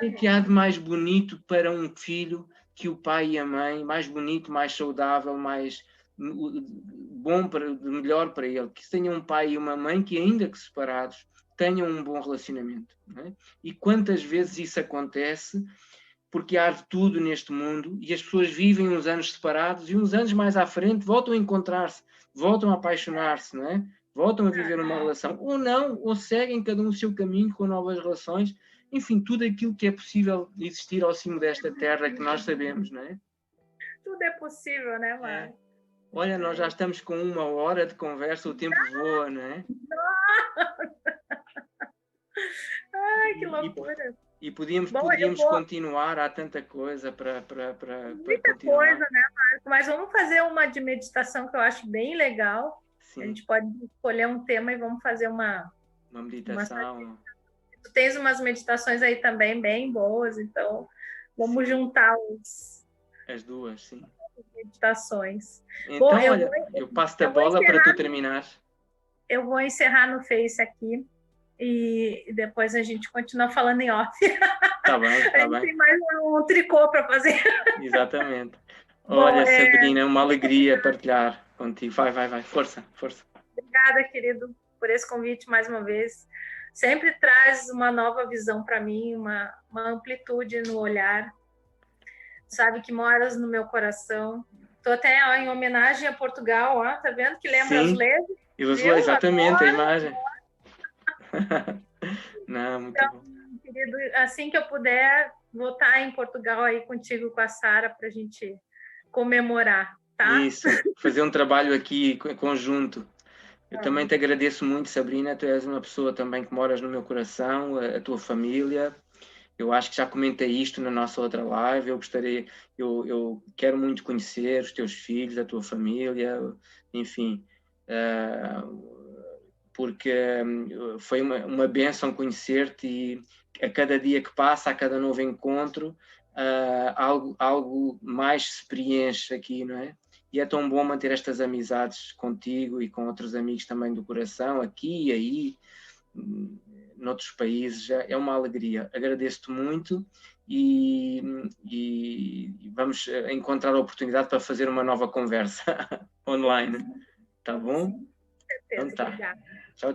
Speaker 1: O que há de mais bonito para um filho que o pai e a mãe, mais bonito, mais saudável, mais bom, melhor para ele, que tenha um pai e uma mãe que, ainda que separados, tenham um bom relacionamento. Não é? E quantas vezes isso acontece, porque há de tudo neste mundo, e as pessoas vivem uns anos separados e uns anos mais à frente voltam a encontrar-se, voltam a apaixonar-se, não é? Voltam a viver uma relação, ou não, ou seguem cada um o seu caminho com novas relações, enfim, tudo aquilo que é possível existir ao cimo desta terra que nós sabemos, não é?
Speaker 2: Tudo é possível, né, Mário?
Speaker 1: Olha, nós já estamos com 1 hora de conversa, o tempo voa, não é?
Speaker 2: Ai, que loucura.
Speaker 1: E podíamos continuar, há tanta coisa para
Speaker 2: muita
Speaker 1: continuar.
Speaker 2: Coisa, né, Marco? Mas vamos fazer uma de meditação que eu acho bem legal. Sim. A gente pode escolher um tema e vamos fazer uma
Speaker 1: meditação.
Speaker 2: Tu tens umas meditações aí também bem boas, então vamos juntar
Speaker 1: as duas, sim.
Speaker 2: Meditações.
Speaker 1: Então, bom, olha, eu passo-te a bola para tu terminar.
Speaker 2: Eu vou encerrar no Face aqui e depois a gente continua falando em off.
Speaker 1: Tá bem, tá bem.
Speaker 2: A gente tem mais um tricô para fazer.
Speaker 1: Exatamente. Olha, bom, Sabrina, é uma alegria partilhar contigo. Vai, força.
Speaker 2: Obrigada, querido, por esse convite mais uma vez. Sempre traz uma nova visão para mim, uma amplitude no olhar. Sabe que moras no meu coração. Estou até em homenagem a Portugal, ó, tá vendo que lembra as leis?
Speaker 1: Exatamente, a imagem. Não, muito
Speaker 2: então,
Speaker 1: bom.
Speaker 2: Querido, assim que eu puder, vou estar em Portugal aí contigo, com a Sara, para a gente comemorar, tá?
Speaker 1: Isso, fazer um trabalho aqui conjunto. Eu também te agradeço muito, Sabrina, tu és uma pessoa também que moras no meu coração, a tua família. Eu acho que já comentei isto na nossa outra live. Eu quero muito conhecer os teus filhos, a tua família, enfim, porque foi uma bênção conhecer-te e a cada dia que passa, a cada novo encontro, algo mais se preenche aqui, não é? E é tão bom manter estas amizades contigo e com outros amigos também do coração, aqui e aí, noutros países. É uma alegria. Agradeço-te muito e vamos encontrar a oportunidade para fazer uma nova conversa online. Tá bom?
Speaker 2: Com certeza,
Speaker 1: então tá.
Speaker 2: Obrigada.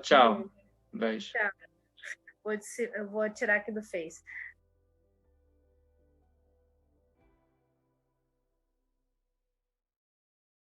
Speaker 1: Tchau. Beijo.
Speaker 2: Tchau. Eu vou tirar aqui do Face.